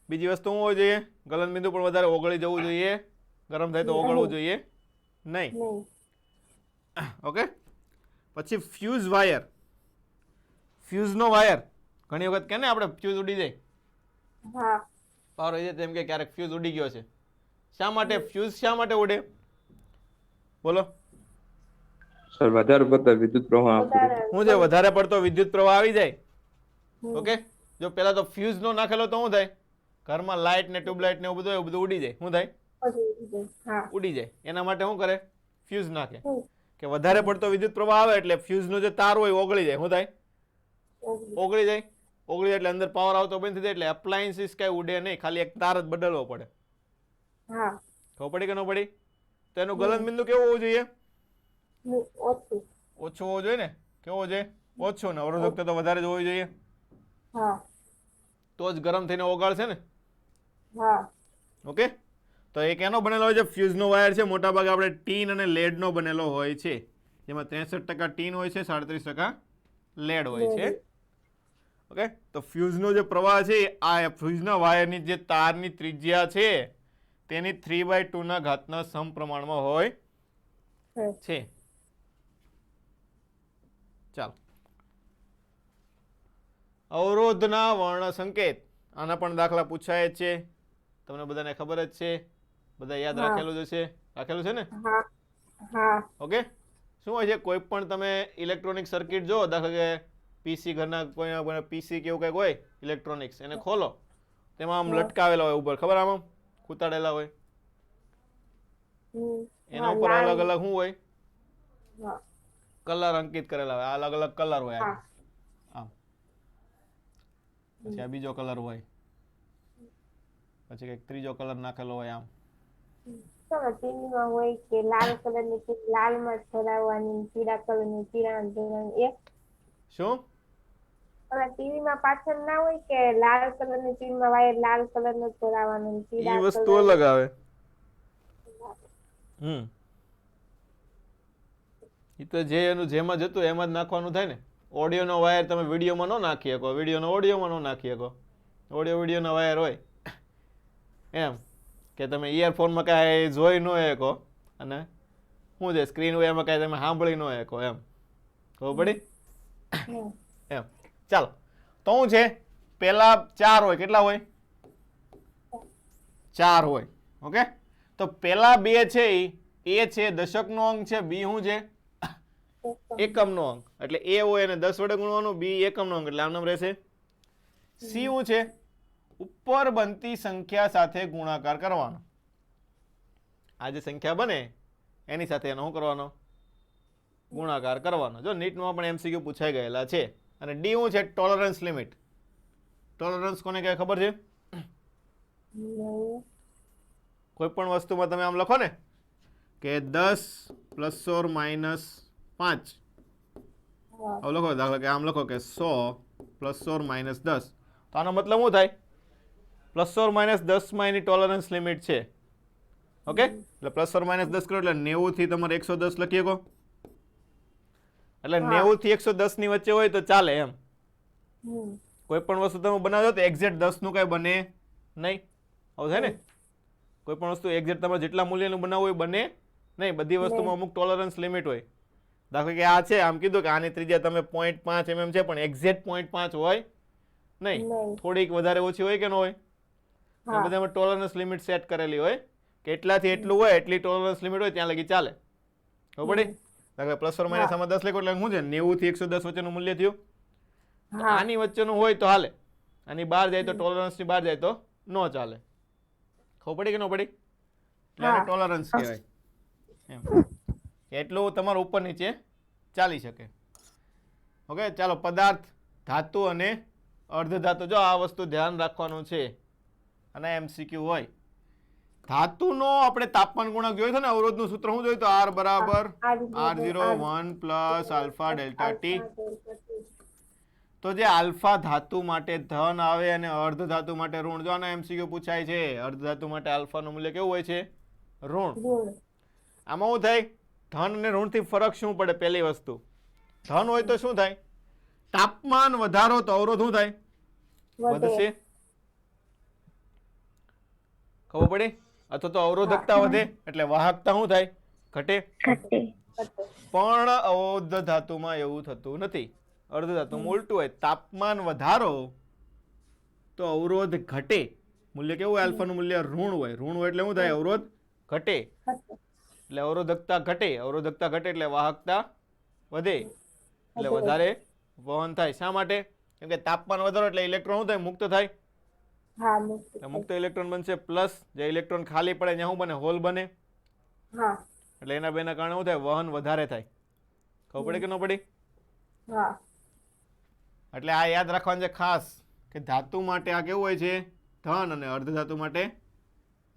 બીજી વસ્તુ શું હોવી જોઈએ? ગલનબિંદુ પણ વધારે ઓગળી જવું જોઈએ. ગરમ થાય તો ઓગળવું જોઈએ નહીં. ઓકે. પછી ફ્યુઝ વાયર, ફ્યુઝનો વાયર ઘણી વખત કે ને આપણે ફ્યુઝ ઉડી જાય, પાવર હોય તેમ કે ક્યારેક ફ્યુઝ ઉડી ગયો છે. શા માટે ફ્યુઝ શા માટે ઉડે? બોલો. સર વધારે પડતો વિદ્યુત પ્રવાહ શું છે? વધારે પડતો વિદ્યુત પ્રવાહ આવી જાય. ઓકે. જો પેલા તો ફ્યુઝ નો નાખેલો તો શું થાય? ઘરમાં લાઇટ ને ટ્યુબલાઇટ ને એવું બધું ઉડી જાય. શું થાય? ઉડી જાય. એના માટે શું કરે? ફ્યુઝ નાખે કે વધારે પડતો વિદ્યુત પ્રવાહ આવે એટલે ફ્યુઝ નો જે તાર હોય ઓગળી જાય. શું થાય? ઓગળી જાય. ઓગળી જાય એટલે અંદર પાવર આવતો બંધ થઈ જાય, એટલે એપ્લાયન્સીસ કઈ ઉડે નહીં, ખાલી એક તાર જ બદલવો પડે. ખબર પડી કે ન પડી? તો એનું ગલનબિંદુ કેવું હોવું જોઈએ? ઓછું હોવું જોઈએ ને. કેવો જોઈએ? ઓછો. ને અવરોધકતા તો વધારે જ હોવી જોઈએ, તો જ ગરમ થઈને ઓગાળશે ને. ઓકે. તો એક એનો બનેલો હોય છે ફ્યુઝનો વાયર છે, મોટા ભાગે આપણે ટીન અને લેડ નો બનેલો હોય છે, જેમાં 63% ટીન હોય છે, 37% લેડ હોય છે. ઓકે. તો ફ્યુઝનો જે પ્રવાહ છે, આ ફ્યુઝના વાયરની જે તારની ત્રિજ્યા છે તેની 3/2 ના ઘાતના સમપ્રમાણમાં હોય છે. ચાલો. અવરોધના વર્ણ સંકેત, આના પણ દાખલા પૂછાય છે, તમને બધાને ખબર જ છે, બધા યાદ રાખેલું જ છે. રાખેલું છે ને? ઓકે. શું હોય છે? કોઈ પણ તમે ઇલેક્ટ્રોનિક સર્કિટ જો, દાખલા કે પીસી, ઘરના કોઈ પીસી કેવું કંઈક હોય ઇલેક્ટ્રોનિક્સ, એને ખોલો, તેમાં આમ લટકાવેલા હોય ઉપર, ખબર? આમ કૂતાડેલા હોય, એના ઉપર અલગ અલગ શું હોય? કલર અંકિત કરેલા હોય. અલગ અલગ કલર હોય. આમ પછી આ બીજો કલર હોય, પછી કઈક ત્રીજો કલર નાખેલો હોય. આમ ટીવીમાં હોય કે લાલ કલરની ચીજ લાલમાં ધરાવવાની, પીળા કલરની પીળામાં ધરાવવાની. એ શું? ટીવીમાં પાછળ ના હોય કે લાલ કલરની ચીજમાં વાયર લાલ કલરનો ધરાવવાનો, પીળા એ વસ્તુ અલગ આવે. એ તો જે એનું જેમાં જતું એમાં જ નાખવાનું થાય ને. ઓડિયોનો વાયર તમે વિડીયોમાં ન નાખી શકો, વિડીયોનો ઓડિયોમાં ન નાખી શકો. ઓડિયો વિડીયોના વાયર હોય એમ કે તમે ઇયરફોનમાં કાંઈ જોઈ ન શકો અને શું છે સ્ક્રીન હોય એમાં કાંઈ તમે સાંભળી ન શકો એમ ખબર પડી હમ. એમ ચાલો તો શું છે પેલા 4 હોય કેટલા હોય 4 હોય ઓકે તો પેલા 2 છે એ છે દશકનો અંક છે બી શું છે એકમનો અંક એટલે એ હોય એને 10 વડે ગુણવાનું બી એકમનો અંક એટલે આમ નામ રહેશે સી શું છે ઉપર બનતી સંખ્યા સાથે ગુણાકાર કરવાનો આ જે સંખ્યા બને એની સાથે એનો શું કરવાનો ગુણાકાર કરવાનો જો નીટમાં પણ એમસીક્યુ પૂછાઈ ગયેલા છે અને ડી શું છે ટોલરન્સ લિમિટ ટોલરન્સ કોને કહેવાય ખબર છે નહીં. કોઈ પણ વસ્તુમાં તમે આમ લખો ને કે 10 ± 5 હા. આવું લખો દાખલા કે આમ લખો કે 100 ± 10 તો આનો મતલબ શું થાય ±10 માં એની ટોલરન્સ લિમિટ છે ઓકે એટલે ±10 કરો એટલે 90 થી તમારે 110 લખી શકો એટલે 90 થી 110 ની વચ્ચે હોય તો ચાલે એમ હમ. કોઈ પણ વસ્તુ તમે બનાવો તો એક્ઝેક્ટ 10 નું કઈ બને નહીં આવું થાય ને કોઈ પણ વસ્તુ એક્ઝેક્ટ તમારે જેટલા મૂલ્યનું બનાવવું હોય બને નહીં બધી વસ્તુમાં અમુક ટોલરન્સ લિમિટ હોય દાખલા કે આ છે આમ કીધું કે આની ત્રિજ્યા તમે 0.5 mm છે પણ એક્ઝેક્ટ 0.5 હોય નહીં નહીં. થોડીક વધારે ઓછી હોય કે ન હોય હા. બધામાં ટોલરન્સ લિમિટ સેટ કરેલી હોય કે એટલાથી એટલું હોય એટલી ટોલરન્સ લિમિટ હોય ત્યાં લગી ચાલે ખબર પડી દાખલા પ્લસ ઓર માઇનસ આમાં 10 લખો એટલે શું છે 90 થી 110 વચ્ચેનું મૂલ્ય થયું તો હા. આની વચ્ચેનું હોય તો હાલે આની બહાર જાય તો ટોલરન્સ ની બહાર જાય તો ન ચાલે ખબર પડી કે ન પડી એટલે આને હા. ટોલરન્સ કહેવાય એમ કે એટલું તમારું ઉપર નીચે ચાલી શકે ઓકે ચાલો પદાર્થ ધાતુ અને અર્ધધાતુ જો આ વસ્તુ ધ્યાન રાખવાનું છે અને એમસીક્યુ હોય ધાતુનો આપણે તાપમાન ગુણક જોયું છે ને અવરોધનું સૂત્ર શું જોયું તો R બરાબર R01 plus alpha delta T તો જે આલ્ફા ધાતુ માટે ધન આવે અને અર્ધ ધાતુ માટે ઋણ જો આનો એમસીક્યુ પૂછાય છે અર્ધ ધાતુ માટે આલ્ફાનું મૂલ્ય કેવું હોય છે ઋણ ગુણ. આમાં શું થાય ધન અને ઋણથી ફરક શું પડે પહેલી વસ્તુ ધન હોય તો શું થાય તાપમાન વધારો તો અવરોધ શું થાય વધે. વધશે ખબર પડી અથવા તો અવરોધકતા વધે એટલે વાહકતા શું થાય ઘટે ઘટે. પણ અવરોધ ધાતુમાં એવું થતું નથી અર્ધ ધાતુમાં ઉલટું હોય તાપમાન વધારો તો અવરોધ ઘટે મૂલ્ય કેવું હોય આલ્ફાનું મૂલ્ય ઋણ હોય એટલે શું થાય અવરોધ ઘટે એટલે અવરોધકતા ઘટે એટલે વાહકતા વધે એટલે વધારે વહન થાય શા માટે કેમ કે તાપમાન વધારો એટલે ઇલેક્ટ્રોન શું થાય મુક્ત થાય હા. મુક્ત. એટલે મુક્ત ઇલેક્ટ્રોન બનશે પ્લસ જે ઇલેક્ટ્રોન ખાલી પડે ત્યાં શું બને હોલ બને હા. એટલે એના બેના કારણે શું થાય વહન વધારે થાય ખબર પડી કે ન પડી હા. એટલે આ યાદ રાખવાનું છે ખાસ કે ધાતુ માટે આ કેવું હોય છે ધન અને અર્ધ ધાતુ માટે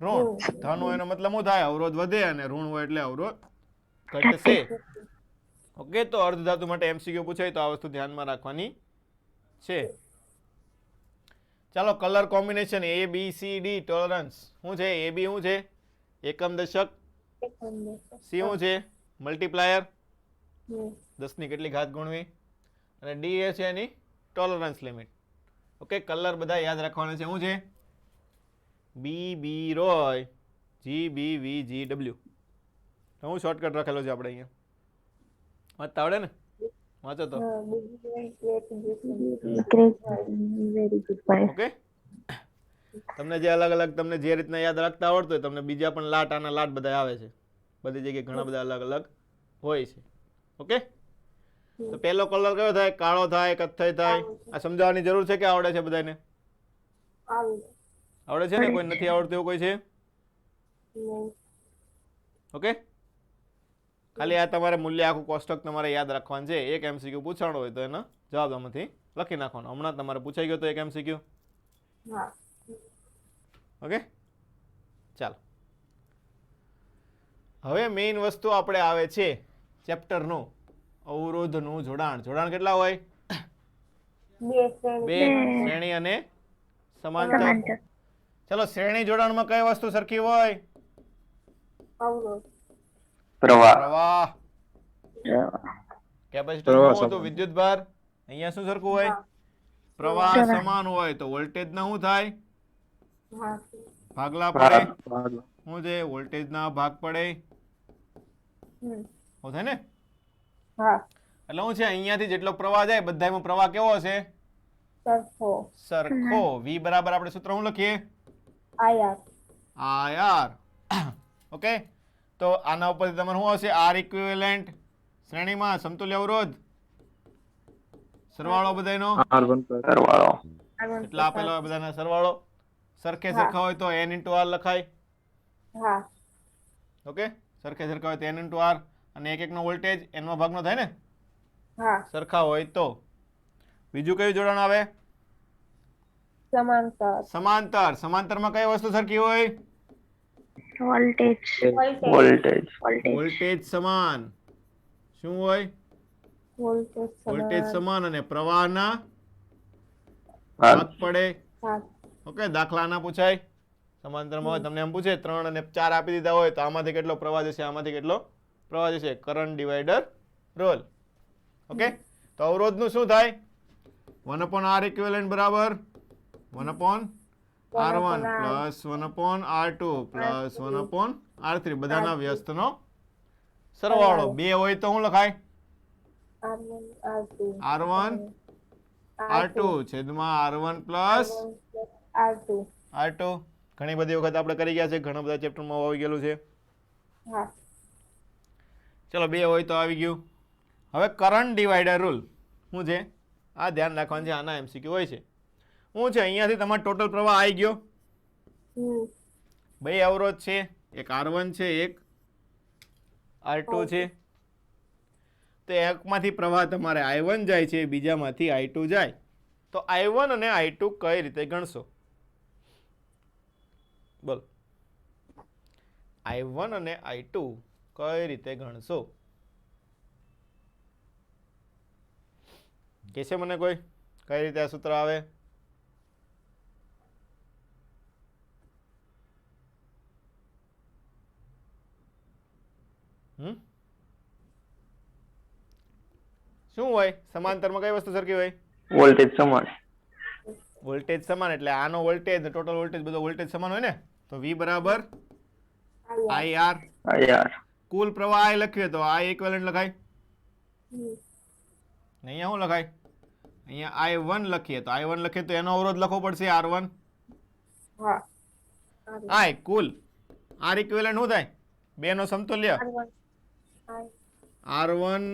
ઋણ ધન હોય એનો મતલબ શું થાય અવરોધ વધે અને ઋણ હોય એટલે અવરોધ ઘટશે ઓકે તો અર્ધ ધાતુ માટે એમસીક્યુ પૂછાય તો આ વસ્તુ ધ્યાનમાં રાખવાની છે ચાલો colour combination A B C D tolerance શું છે A B શું છે એકમ દશક C શું છે મલ્ટીપ્લાયર હમ. 10 ની કેટલી ઘાત ગુણવી અને D એ છે એની ટોલરન્સ લિમિટ ઓકે કલર બધા યાદ રાખવાના છે શું છે B B Roy G B V G W તો હું શોર્ટકટ રાખેલો છે આપણે અહીંયા વાંચતા આવડે ને વાંચો તો હા. ઓકે તમને જે અલગ અલગ તમને જે રીતના યાદ રાખતા આવડતું હોય તમને બીજા પણ લાટ આના લાટ બધા આવે છે બધી જગ્યાએ ઘણા બધા અલગ અલગ હોય છે ઓકે તો પહેલો કલર કયો થાય કાળો થાય કથ્થઈ થાય આ સમજાવવાની જરૂર છે કે આવડે છે બધાને આવડે છે ને કોઈ નથી આવડતું એવું કોઈ છે ઓકે ખાલી આ તમારે મૂલ્ય આખું કોષ્ટક તમારે યાદ રાખવાનું છે એક એમસીક્યુ પૂછાણો હોય તો એનો જવાબ આમાંથી લખી નાખવાનો હમણાં તમારે પૂછાઈ ગયો તો એક એમસીક્યુ હા. ઓકે ચાલો હવે મેઇન વસ્તુ આપણે આવે છે ચેપ્ટરનું અવરોધનું જોડાણ કેટલા હોય બે શ્રેણી અને સમાંતર ચલો શ્રેણી જોડાણમાં કઈ વસ્તુ સરખી હોય અવરોધ. પ્રવાહ પ્રવાહ કેપેસિટર પ્રવાહ શું હતું વિદ્યુતભાર અહીંયા શું સરખું હોય પ્રવાહ સમાન હોય તો વોલ્ટેજ ના શું થાય હા. ભાગલા પડે ભાગ શું છે વોલ્ટેજના ભાગ પડે હમ. શું થાય ને હા એટલે શું છે અહીંયાથી જેટલો પ્રવાહ જાય બધામાં પ્રવાહ કેવો હશે સરખો સરખો v બરાબર આપણે સૂત્ર શું લખીએ આયાર આર ઓકે તો આના ઉપરથી તમારે શું આવશે આર ઇક્વિવેલેન્ટ શ્રેણીમાં સમતુલ્ય અવરોધ સરવાળો બધાયનો R1 સરવાળો એટલા આપેલા હોય બધાના સરવાળો સરખે સરખા હોય તો n into r લખાય હા ઓકે સરખે સરખા હોય તો n into r અને એક એકનો વોલ્ટેજ n માં ભાગનો થાય ને હા સરખા હોય તો બીજું કયું જોડાણ આવે સમાંતર સમાંતર સમાંતરમાં કઈ વસ્તુ સરખી હોય વોલ્ટેજ વોલ્ટેજ વોલ્ટેજ સમાન શું હોય વોલ્ટેજ સમાન અને પ્રવાહના ભાગ ભાગ પડે હા ઓકે દાખલા આના પૂછાય સમાંતરમાં હોય તમને એમ પૂછે 3 અને 4 આપી દીધા હોય તો આમાંથી કેટલો પ્રવાહ જશે આમાંથી કેટલો પ્રવાહ જશે કરંટ ડિવાઈડર રોલ ઓકે તો અવરોધનું શું થાય 1/r ઇક્વિવેલન્ટ બરાબર 1/r1 plus 1/r2 plus 1/r3 બધાના વ્યસ્તનો સરવાળો 2 હોય તો શું લખાય R1 R1 R2 છેદમાં R1 પ્લસ R2 R2 ઘણી બધી વખત આપણે કરી ગયા છે ઘણા બધા ચેપ્ટરમાં આવી ગયેલું છે હા ચલો 2 હોય તો આવી ગયું હવે કરંટ ડિવાઈડર રૂલ શું છે આ ધ્યાન રાખવાનું છે આના એમસીક્યુ હોય છે શું છે અહીંયાથી તમારો ટોટલ પ્રવાહ આવી ગયો હમ બે અવરોધ છે એક R1 છે એક R2 છે તો એકમાંથી પ્રવાહ તમારે I1 જાય છે બીજામાંથી I2 જાય તો I1 અને I2 કઈ રીતે ગણશો બોલ I1 અને I2 કઈ રીતે ગણશો કહેશે મને કોઈ કઈ રીતે આ સૂત્ર આવે શું હોય સમાંતરમાં કઈ વસ્તુ સરખી હોય વોલ્ટેજ સમાન વોલ્ટેજ સમાન એટલે આનો વોલ્ટેજ ટોટલ વોલ્ટેજ બધો વોલ્ટેજ સમાન હોય ને તો V બરાબર IR IR કુલ પ્રવાહ I લખીએ તો I ઇક્વિવેલન્ટ લખાય હમ અહીંયા શું લખાય અહીંયા I1 લખીએ તો I1 લખીએ તો એનો અવરોધ લખવો પડશે R1 હા I કુલ R ઇક્વિવેલન્ટ શું થાય બે નો સમતુલ્ય R1 R1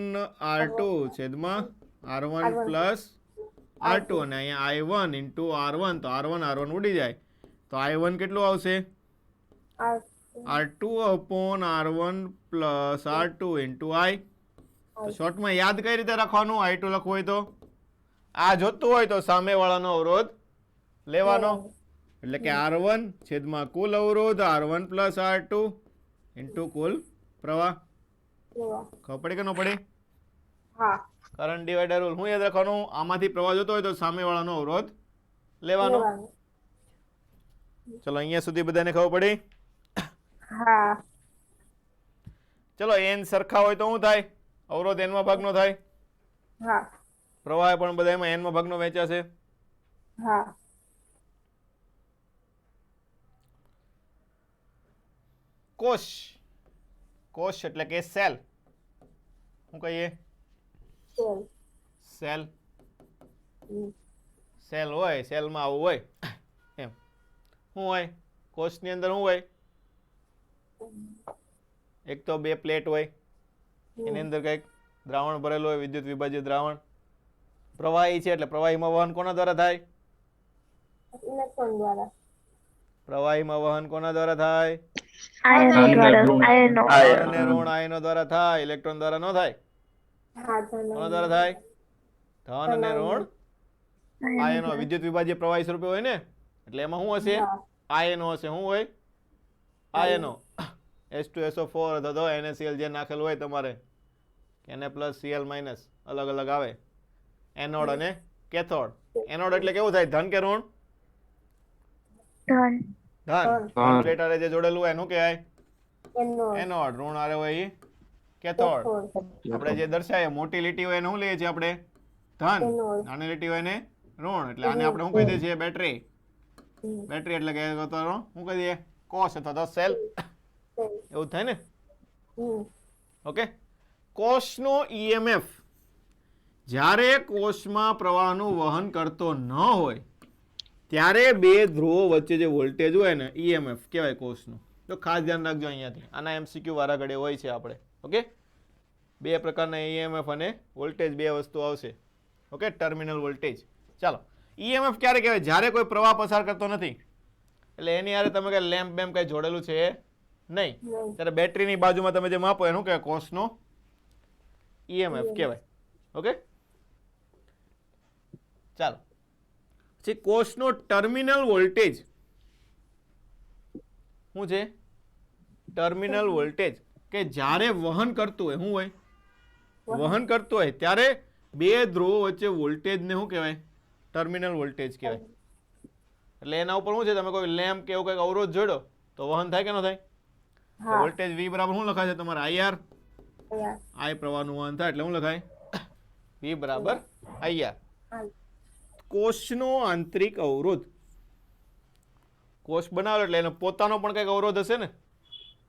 R2 છેદમાં R1 પ્લસ R2 અને અહીંયા I1 into R1 તો R1 ઉડી જાય તો I1 કેટલું આવશે R2 upon R1 plus R2 into I તો શોર્ટમાં યાદ કઈ રીતે રાખવાનું I2 લખવું હોય તો આ જોતું હોય તો સામેવાળાનો અવરોધ લેવાનો એટલે કે R1 છેદમાં કુલ અવરોધ R1 plus R2 into કુલ પ્રવાહ ખબર પડી કે ન પડી હા કરંટ ડિવાઈડર રૂલ હું યાદ રાખવાનું આમાંથી પ્રવાહ જતો હોય તો સામેવાળાનો અવરોધ લેવાનો ચલો અહીંયા સુધી બધાને ખબર પડી હા ચલો n સરખા હોય તો શું થાય અવરોધ n માં ભાગનો થાય હા પ્રવાહ પણ બધા એમાં n માં ભાગનો વહેંચાશે હા કોષ કોષ એટલે કે સેલ શું કહીએ સેલ સેલ હમ સેલ હોય સેલમાં આવું હોય એમ શું હોય કોષની અંદર શું હોય એક તો બે પ્લેટ હોય એની અંદર કંઈક દ્રાવણ ભરેલું હોય વિદ્યુત વિભાજ્ય દ્રાવણ પ્રવાહી છે એટલે પ્રવાહીમાં વહન કોના દ્વારા થાય ઇલેક્ટ્રોન દ્વારા પ્રવાહીમાં વહન કોના દ્વારા થાય આયનો દ્વારા આયનો ધન અને ઋણ આયનો દ્વારા થાય ઇલેક્ટ્રોન દ્વારા ન થાય હા ધન કોના દ્વારા થાય ધન અને ઋણ આયનો વિદ્યુત વિભાજ્ય પ્રવાહી સ્વરૂપે હોય ને એટલે એમાં શું હશે આયનો હશે શું હોય આયનો H2SO4 અથવા તો NaCl જે નાખેલું હોય તમારે Na+Cl- અલગ અલગ આવે એનોડ અને કેથોડ એનોડ એટલે કેવું થાય ધન કે ઋણ ધન ધન પ્લેટ આરે જે જોડેલું હોય એનું કહેવાય એનો એનોડ ઋણ આરે હોય ઈ કેથોડ આપણે જે દર્શાવીએ મોટી લીટી હોય એને શું લઈએ છીએ આપણે ધન Anode. નાની લીટી હોય ને ઋણ એટલે આને આપણે શું કહી દઈએ છીએ બેટરી હમ. બેટરી એટલે કે તારો શું કહી દઈએ કોષ અથવા તો સેલ એવું થાય ને હમ. ઓકે કોષનો ઈએમએફ જ્યારે કોષમાં પ્રવાહનું વહન કરતો ન હોય ત્યારે બે ધ્રુવો વચ્ચે જે વોલ્ટેજ હોય ને ઈએમએફ કહેવાય કોષનું. તો ખાસ ધ્યાન રાખજો અહીંયાથી આના એમસીક્યુ વાળા ઘડે હોય છે આપણે ઓકે બે પ્રકારના ઈએમએફ અને વોલ્ટેજ બે વસ્તુ આવશે ઓકે ટર્મિનલ વોલ્ટેજ. ચાલો ઈએમએફ ક્યારે કહેવાય જ્યારે કોઈ પ્રવાહ પસાર કરતો નથી એટલે એની હારે તમે કઈ લેમ્પ બેમ્પ કઈ જોડેલું છે નહીં નહીં. ત્યારે બેટરીની બાજુમાં તમે જે માપો એનું કહેવાય કોષનો ઈએમએફ કહેવાય ઓકે. ચાલો પછી કોષનો ટર્મિનલ વોલ્ટેજ શું છે ટર્મિનલ વોલ્ટેજ કે જ્યારે વહન કરતું હોય શું હોય વહન કરતું હોય ત્યારે બે ધ્રુવો વચ્ચે વોલ્ટેજને શું કહેવાય ટર્મિનલ વોલ્ટેજ કહેવાય. એટલે એના ઉપર શું છે તમે કોઈ લેમ્પ કે એવું કંઈક અવરોધ જોડો તો વહન થાય કે ન થાય હા. વોલ્ટેજ V બરાબર શું લખાય છે તમારે IR અહીંયા. I પ્રવાહનું વહન થાય એટલે શું લખાય V બરાબર IR. હા. કોષનો આંતરિક અવરોધ કોષ બનાવે એટલે એનો પોતાનો પણ કંઈક અવરોધ હશે ને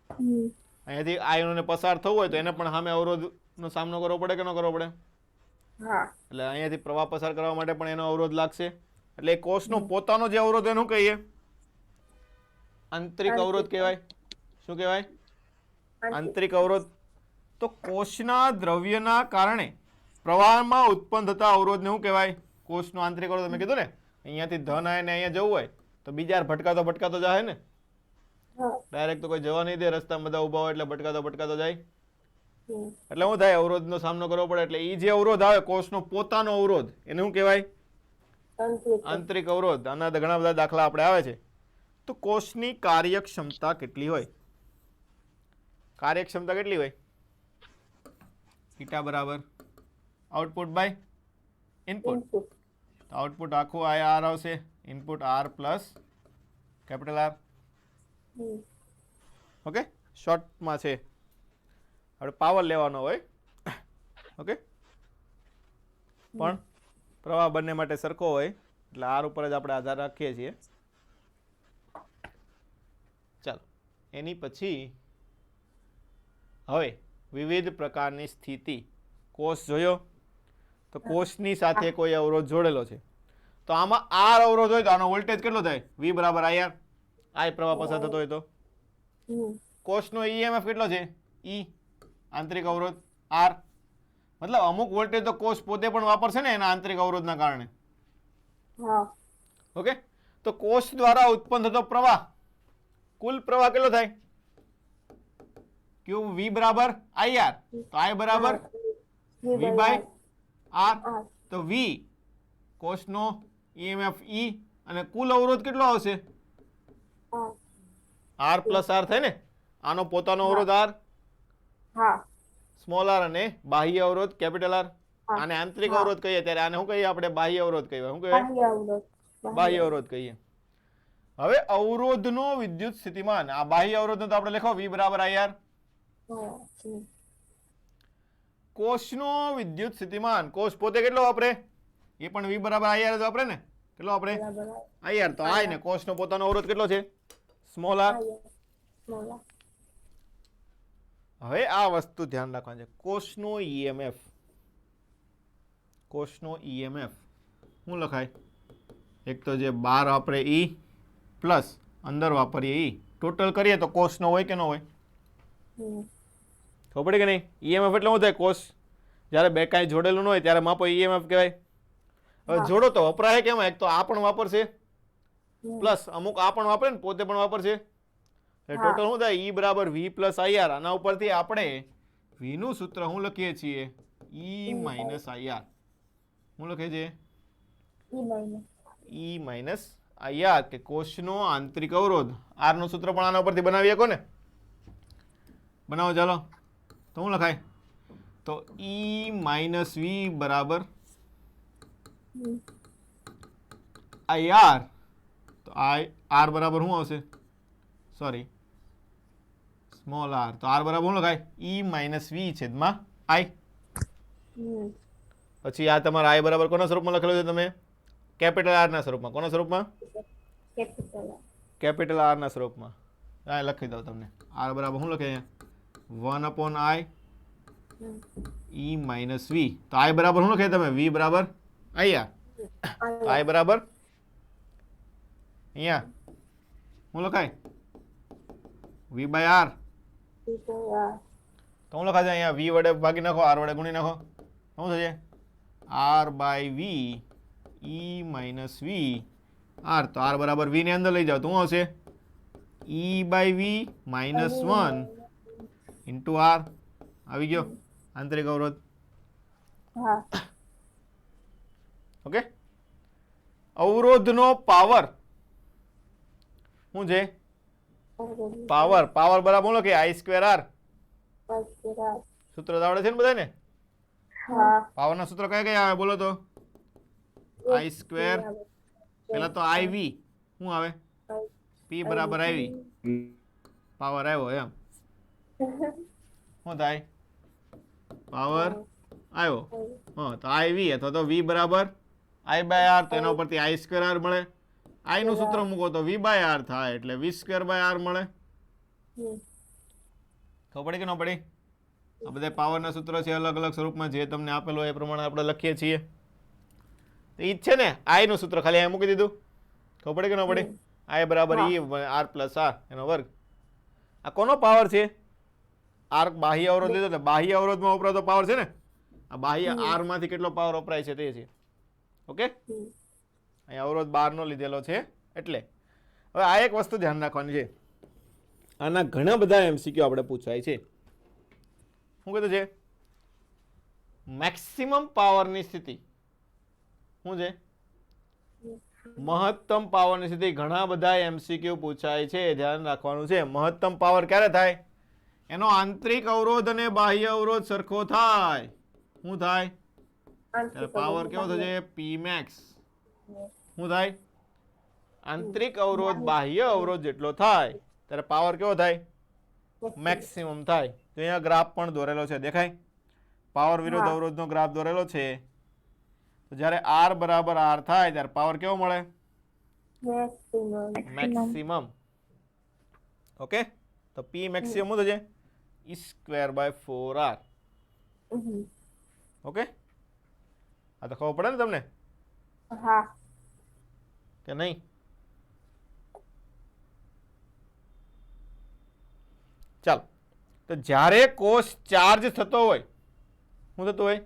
હમ. અહીંયાથી આયનોને પસાર થવું હોય તો એને પણ સામે અવરોધનો સામનો કરવો પડે કે ન કરવો પડે હા. એટલે અહીંયાથી પ્રવાહ પસાર કરવા માટે પણ એનો અવરોધ લાગશે એટલે એ કોષનો પોતાનો જે અવરોધ એનું કહીએ આંતરિક અવરોધ કહેવાય. શું કહેવાય આંતરિક અવરોધ. તો કોષના દ્રવ્યના કારણે પ્રવાહમાં ઉત્પન્ન થતા અવરોધને શું કહેવાય કોષનો આંતરિક અવરોધ. મેં કીધું ને અહીંયાથી ધન આયન અહીંયા જવું હોય તો બીજા ભટકાતો જાય ને હા. ડાયરેક્ટ તો કોઈ જવા નહીં દે રસ્તામાં બધા ઊભા હોય એટલે ભટકાતો જાય હમ. એટલે શું થાય અવરોધનો સામનો કરવો પડે એટલે એ જે અવરોધ આવે કોષનો પોતાનો અવરોધ એને શું કહેવાય આંતરિક. આંતરિક અવરોધ. આના ઘણા બધા દાખલા આપણે આવે છે. તો કોષની કાર્યક્ષમતા કેટલી હોય કાર્યક્ષમતા કેટલી હોય થીટા બરાબર output by input. Input. Output આખું આ આર આવશે input R plus capital R hmm. Okay શોર્ટમાં છે આપણે પાવર લેવાનો હોય ઓકે પણ પ્રવાહ બંને માટે સરખો હોય એટલે આર ઉપર જ આપણે આધાર રાખીએ છીએ. ચાલો એની પછી હવે વિવિધ પ્રકારની સ્થિતિ કોષ જોયો તો કોષની સાથે કોઈ અવરોધ જોડેલો છે તો આમાં આર અવરોધ હોય તો આનો વોલ્ટેજ કેટલો થાય V બરાબર IR I પ્રવાહ પસાર થતો હોય તો હમ. કોષનો ઈએમએફ કેટલો છે E આંતરિક અવરોધ R મતલબ અમુક વોલ્ટેજ તો કોષ પોતે પણ વાપરશે ને એના આંતરિક અવરોધના કારણે હા. ઓકે. તો કોષ દ્વારા ઉત્પન્ન થતો પ્રવાહ કુલ પ્રવાહ કેટલો થાય ક્યુ V બરાબર IR તો I બરાબર V બાય R હા. તો V કોષનો ઈએમએફ E અને કુલ અવરોધ કેટલો આવશે હા. R પ્લસ R થાય ને આનો પોતાનો અવરોધ R હા. સ્મોલ r અને બાહ્ય અવરોધ કેપિટલ R. હા. આને આંતરિક અવરોધ કહીએ ત્યારે આને શું કહીએ આપણે બાહ્ય અવરોધ કહીએ શું કહેવાય બાહ્ય અવરોધ. બાહ્ય અવરોધ કહીએ. હવે અવરોધનો વિદ્યુત સ્થિતિમાન આ બાહ્ય અવરોધનો તો આપણે લખો V બરાબર IR. હા. હમ. કોષનો વિદ્યુત સ્થિતિમાન કોષ પોતે કેટલો વાપરે એ પણ V બરાબર IR જ વાપરે ને કેટલો વાપરે બરાબર. IR તો I ને કોષનો પોતાનો અવરોધ કેટલો છે સ્મોલ r. બાહ્ય. Small R. હવે આ વસ્તુ ધ્યાન રાખવાની છે કોષનો ઈએમએફ શું લખાય એક તો જે બાર વાપરે E પ્લસ અંદર વાપરીએ E ટોટલ કરીએ તો કોષનો હોય કે ન હોય હમ. ખબર પડે કે નહીં ઈએમએફ એટલે શું થાય કોષ જ્યારે બે કાંઈ જોડેલું ન હોય ત્યારે માપો ઈએમએફ કહેવાય. હવે હા. જોડો તો વપરાય કેમ એક તો આ પણ વાપરશે હમ. પ્લસ અમુક આ પણ વાપરે ને પોતે પણ વાપરશે એટલે હા. ટોટલ શું થાય E બરાબર V પ્લસ IR. આના ઉપરથી આપણે V નું સૂત્ર શું લખીએ છીએ E માઇનસ IR. શું લખે છે ઈ માઇનસ. E માઇનસ IR કે કોષનો આંતરિક અવરોધ R નું સૂત્ર પણ આના ઉપરથી બનાવી શકો ને બનાવો ચાલો તો શું લખાય તો E માઇનસ V બરાબર હમ. IR તો R બરાબર શું આવશે સોરી સ્મોલ r તો r બરાબર શું લખાય E માઇનસ V છેદમાં I. હમ. પછી આ તમારા I બરાબર કોના સ્વરૂપમાં લખેલો છે તમે કેપિટલ R ના સ્વરૂપમાં કોના સ્વરૂપમાં કેપિટલ આર ના સ્વરૂપમાં. આ લખી દઉં તમને. આર બરાબર શું લખે અહીંયા 1/i e માઇનસ વી. તો આઈ બરાબર શું લખે તમે? વી બરાબર અહીંયા. આઈ બરાબર અહીંયા શું લખાય? V by R. તો હું લખાશે અહીંયા વી વડે ભાગી નાખો, આર વડે ગુણી નાખો, શું થશે? R by V E minus V R. તો આર બરાબર વી ને અંદર લઈ જાઓ તો શું આવશે? E by V minus 1 into R. આવી ગયો આંતરિક અવરોધ. ઓકે. અવરોધનો પાવર શું છે? પાવર. પાવર બરાબર શું લખે? I square R. સૂત્ર આવડે છે ને બધાને? પાવર ના સૂત્ર કયા કયા આવે બોલો તો? આઈ સ્ક્વેર, પેલા તો આઈ વી શું આવે? પી બરાબર આવી પાવર આવ્યો એમ. શું થાય? પાવર આવ્યો. હા, તો આઈ વી અથવા તો વી બરાબર આઈ બાય આર. તો એના ઉપરથી આઈ સ્ક્વેર આર મળે. આઈ નું સૂત્ર મૂકો તો વી બાય આર થાય, એટલે વી સ્ક્વેર બાય આર મળે. ખબર પડી કે ન પડી? આ બધા પાવરના સૂત્રો છે અલગ અલગ સ્વરૂપમાં, જે તમને આપેલો એ પ્રમાણે આપણે લખીએ છીએ. તો ઈ જ છે ને આઈ નું સૂત્ર, ખાલી અહીંયા મૂકી દીધું. ખબર પડી કે ન પડી? આઈ બરાબર ઈ આર પ્લસ આર એનો વર્ગ. આ કોનો પાવર છે? આર બાહ્ય અવરોધ લીધો એટલે બાહ્ય અવરોધમાં વપરાતો પાવર છે ને. આ બાહ્ય આર માંથી કેટલો પાવર વપરાય છે તે છે. ઓકે, અહીંયા અવરોધ 12 નો લીધેલો છે એટલે. હવે આ એક વસ્તુ ધ્યાન રાખવાની છે, આના ઘણા બધા એમસીક્યુ આપણે પૂછાય છે. શું કીધું છે? મેક્સિમમ પાવરની સ્થિતિ શું છે? મહત્તમ પાવરની સ્થિતિ. ઘણા બધા એમસીક્યુ પૂછાય છે, ધ્યાન રાખવાનું છે. મહત્તમ પાવર ક્યારે થાય? એનો આંતરિક અવરોધ અને બાહ્ય અવરોધ સરખો થાય. શું થાય? ત્યારે પાવર કેવો થશે? પી મેક્સ. શું થાય? આંતરિક અવરોધ બાહ્ય અવરોધ જેટલો થાય ત્યારે પાવર કેવો થાય? મેક્સિમમ થાય. તો અહીંયા ગ્રાફ પણ દોરેલો છે, દેખાય? પાવર વિરુદ્ધ અવરોધનો ગ્રાફ દોરેલો છે. તો જ્યારે આર બરાબર આર થાય ત્યારે પાવર કેવો મળે? મેક્સિમમ. ઓકે, તો પી મેક્સિમમ શું થશે? ઈ સ્ક્વેર બાય 4r. ઓકે, આ તો ખબર પડે ને તમને કે નહીં? ચાલો, તો જ્યારે કોષ ચાર્જ થતો હોય, શું થતું હોય?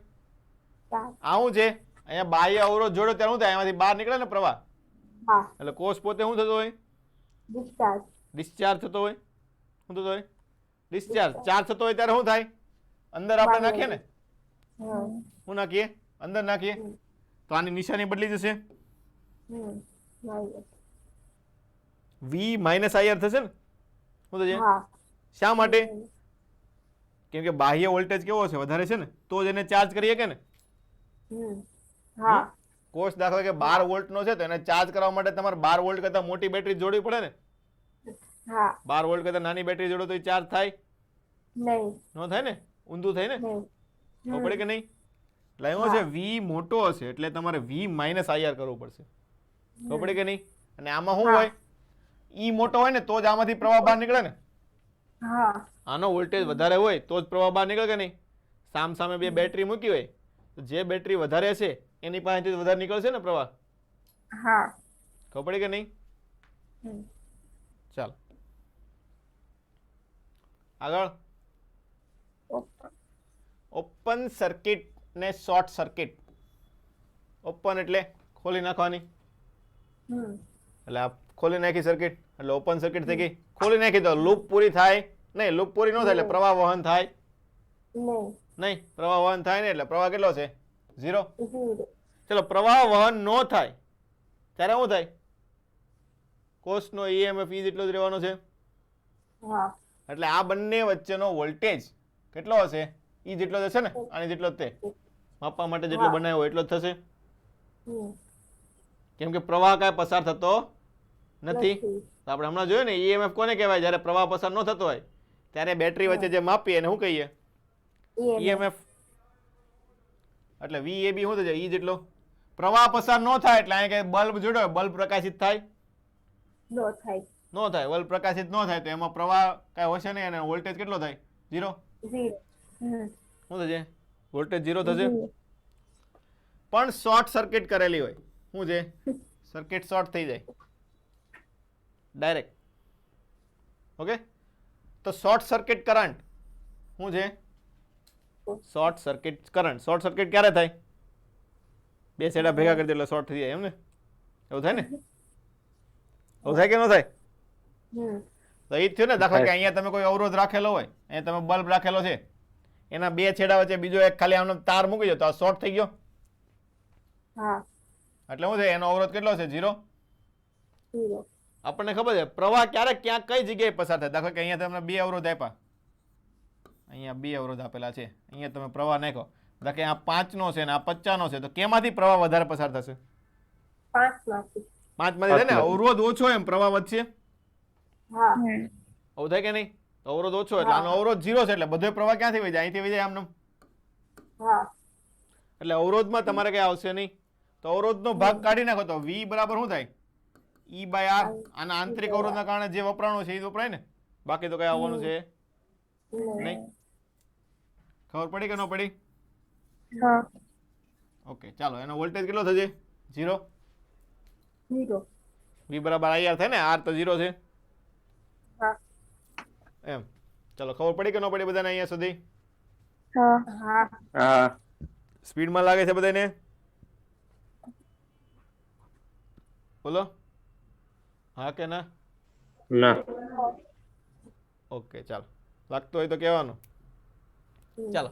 આવું છે. અહીંયા બાહ્ય અવરોધ જોડો ત્યારે શું થાય? એમાંથી બહાર નીકળે ને પ્રવાહ. એટલે કોષ પોતે શું થતો હોય? ડિસ્ચાર્જ થતો હોય. શું થતો હોય? ડિસ્ચાર્જ. ચાર્જ થતો હોય ત્યારે શું થાય? અંદર આપણે નાખીએ ને. શું નાખીએ? અંદર નાખીએ તો આની નિશાની બદલી જશે. વી માઇનસ આઈઆર થશે ને. શું થશે? શા માટે? કેમ કે બાહ્ય વોલ્ટેજ કેવો છે? વધારે છે ને, તો જ એને ચાર્જ કરીએ કે ને. કોષ દાખલા કે 12 વોલ્ટ નો છે તો એને ચાર્જ કરવા માટે તમારે 12 વોલ્ટ કરતા મોટી બેટરી જોડવી પડે ને. 12 વોલ્ટ કરતા નાની બેટરી જોડો તો ચાર્જ થાય? ન થાય ને, ઊંધું થાય ને. ખબર પડે કે નહીં? એટલે એવો છે વી મોટો હશે એટલે તમારે વી માઇનસ આઈઆર કરવું પડશે. ખબર પડે કે નહીં? અને આમાં શું હોય? ઈ મોટો હોય ને તો જ આમાંથી પ્રવાહ બહાર નીકળે ને. આનો વોલ્ટેજ વધારે હોય તો જ પ્રવાહ બહાર નીકળે કે નહીં? સામ સામે બે બેટરી મૂકી હોય તો જે બેટરી વધારે છે એની પાસેથી વધારે નીકળશે ને પ્રવાહ. ખબર પડી કે નહીં? ચાલો આગળ. ઓપન સર્કિટ ને શોર્ટ સર્કિટ. ઓપન એટલે ખોલી નાખવાની, એટલે આ ખોલી નાખી સર્કિટ એટલે ઓપન સર્કિટ થઈ ગઈ. ખોલી નાખી તો લૂપ પૂરી થાય નહીં. લૂપ પૂરી ન થાય એટલે પ્રવાહ વહન થાય નહીં. પ્રવાહ વહન થાય ને એટલે પ્રવાહ કેટલો છે? 0. ચલો, પ્રવાહ વહન ન થાય ત્યારે શું થાય? કોષનો ઈએમએફ ઈ જેટલો જ રહેવાનો છે. એટલે આ બંને વચ્ચેનો વોલ્ટેજ કેટલો હશે? ઈ જેટલો જ હશે ને, આની જેટલો જ. તે માપવા માટે જેટલો બનાવ્યો એટલો જ થશે. કેમ કે પ્રવાહ કાંઈ પસાર થતો નથી. આપણે હમણાં જોયું ને ઈએમએફ કોને કહેવાય? જ્યારે પ્રવાહ પસાર ન થતો હોય ત્યારે બેટરી વચ્ચે જે માપીએ એને શું કહીએ? ઈએમએફ. એટલે VAB શું થશે? ઈ જેટલો. પ્રવાહ પસાર ન થાય એટલે અહીંયા કે બલ્બ જોડો, બલ્બ પ્રકાશિત થાય. નો થાય. નો થાય, બલ્બ પ્રકાશિત નો થાય તો એમાં પ્રવાહ કાંઈ હશે નહીં અને વોલ્ટેજ કેટલો થાય? 0. 0. શું થશે? વોલ્ટેજ 0 થશે. 0. પણ શોર્ટ સર્કિટ કરેલી હોય, શું છે? સર્કિટ શોર્ટ થઈ જાય ડાયરેક્ટ. ઓકે, તો શોર્ટ સર્કિટ કરંટ શું છે? Short circuit current. Short circuit ક્યારે થાય? બે છેડા ભેગા કરી દે એટલે શોર્ટ થઈ જાય, એમ ને? એવું થાય ને? એવું થાય કે ન થાય? તો એ જ થયું ને. દાખલા કે અહીંયા તમે કોઈ અવરોધ રાખેલો હોય, અહીંયા તમે બલ્બ રાખેલો છે, એના બે છેડા વચ્ચે બીજો એક ખાલી આનો તાર મૂકી દો તો આ શોર્ટ થઈ ગયો. હા. એટલે શું છે? એનો અવરોધ કેટલો છે? 0. 0. આપણને ખબર છે પ્રવાહ ક્યારેક ક્યાંક કઈ જગ્યાએ પસાર થાય. દાખલા કે અહીંયા તમને બે અવરોધ આપ્યા, અહીંયા બે અવરોધ આપેલા છે, અહીંયા તમે પ્રવાહ નાખો, દાખલા કે આ 5 નો છે અને આ 50 નો છે, તો કેમાંથી પ્રવાહ વધારે પસાર થશે? 5 માંથી. 5 માંથી થાય ને. અવરોધ ઓછો એમ પ્રવાહ વધશે. હા. આવું થાય કે નહીં? અવરોધ ઓછો એટલે આનો અવરોધ 0 છે એટલે બધો પ્રવાહ ક્યાંથી વહી જાય? અહીંથી વહી જાય આમનો. હા. એટલે અવરોધમાં તમારે કઈ આવશે નહીં. તો અવરોધનો ભાગ કાઢી નાખો તો V બરાબર શું થાય? E/R. આના આંતરિક અવરોધના કારણે જે વપરાણું છે એ વપરાય ને, બાકી તો કઈ આવવાનું છે નહીં. ખબર પડી કે ન પડી? હા. ઓકે, ચાલો. એનો વોલ્ટેજ કેટલો થશે? 0. 0. V બરાબર IR થાય ને, R તો 0 છે હા. એમ. ચાલો, ખબર પડી કે ન પડી બધાને અહીંયા સુધી? હા. હા. હા. સ્પીડમાં લાગે છે બધાને? બોલો હા કે ના? ના. ઓકે, ચાલો. લાગતું હોય તો કહેવાનું. ચાલો,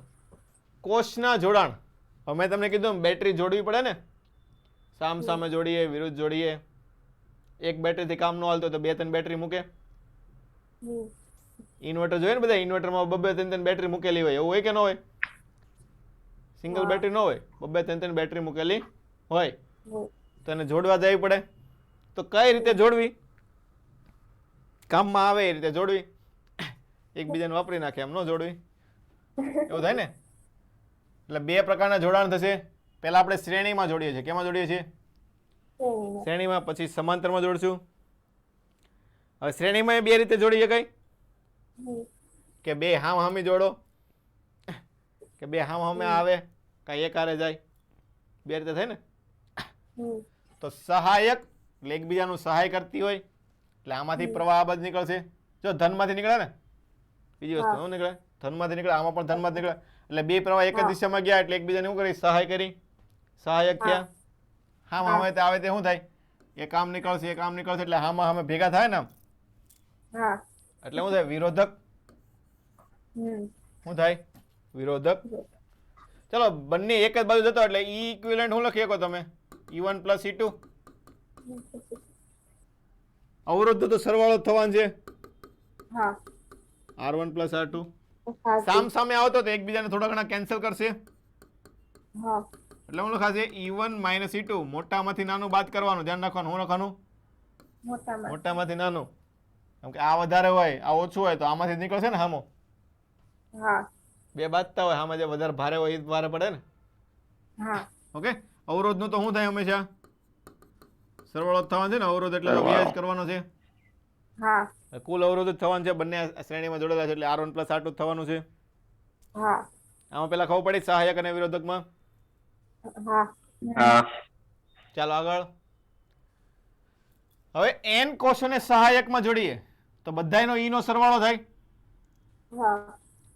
કોષના જોડાણ. હવે તમને કીધું બેટરી જોડવી પડે ને, સામ સામે જોડીએ, વિરુદ્ધ જોડીએ. એક બેટરીથી કામ ન હાલતું તો 2-3 બેટરી મૂકે. ઇન્વર્ટર જોઈએ ને બધા, ઇન્વર્ટરમાં 2-3 બેટરી મૂકેલી હોય, એવું હોય કે ન હોય? સિંગલ બેટરી ન હોય, 2-3 બેટરી મૂકેલી હોય. તો એને જોડવા જવી પડે. તો કઈ રીતે જોડવી? કામમાં આવે એ રીતે જોડવી. એકબીજાને વાપરી નાખે એમ ન જોડવી. એવું થાય ને? એટલે બે પ્રકારના જોડાણ થશે. પહેલા આપણે શ્રેણીમાં જોડીએ છીએ. કેમાં જોડીએ છીએ? શ્રેણીમાં. પછી સમાંતરમાં જોડશું. હવે શ્રેણીમાં બે રીતે જોડી શકાય કે બે હામ હામી જોડો, કે બે હામ હામે આવે, કાંઈ એક હારે જાય. બે રીતે થાય ને? તો સહાયક એટલે એકબીજાનું સહાય કરતી હોય એટલે આમાંથી પ્રવાહ આ બાજુ નીકળશે. જો ધનમાંથી નીકળે ને, બીજી વસ્તુ શું નીકળે? ધનમાંથી નીકળે, આમાં પણ ધનમાંથી નીકળે. એટલે બે પ્રવાહ એક જ દિશામાં ગયા એટલે એકબીજાને શું કરી? સહાય કરી, સહાયક થયા. હામ હામે આવે તે શું થાય? એક આમ નીકળશે, એક આમ નીકળશે, એટલે હામાં હામે ભેગા થાય ને આમ. એટલે શું થાય? વિરોધક. શું થાય? વિરોધક. ચલો, બંને એક જ બાજુ જતો એટલે ઈ ઇક્વિવેલન્ટ શું લખી શકો તમે? E1 + E2. અવરોધ તો સરવાળો થવાનો છે. R1 + R2. સામ સામે આવતો તો એકબીજાને થોડા ઘણા કેન્સલ કરશે. એટલે શું લખાશે? E1 - E2. મોટામાંથી નાનું બાદ કરવાનું, ધ્યાન રાખવાનું. શું લખવાનું? મોટામાંથી નાનું. કેમ કે આ વધારે હોય, આ ઓછું હોય તો આમાંથી નીકળશે ને હામો. બે બાદતા હોય, આમાં જે વધારે ભારે હોય એ ભારે પડે ને. ઓકે, અવરોધનું તો શું થાય હંમેશા? સરવાળો થવાનો છે ને. અવરોધ એટલે વ્યાજ કરવાનો છે. કુલ અવરોધ જ થવાનું છે. બંને શ્રેણીમાં જોડેલા છે એટલે R1 + R2 થવાનું છે. આમાં પેલા ખબર પડી સહાયક અને વિરોધકમાં? હા. ચાલો આગળ. હવે n કોષોને સહાયકમાં જોડીએ તો બધાયનો E નો સરવાળો થાય.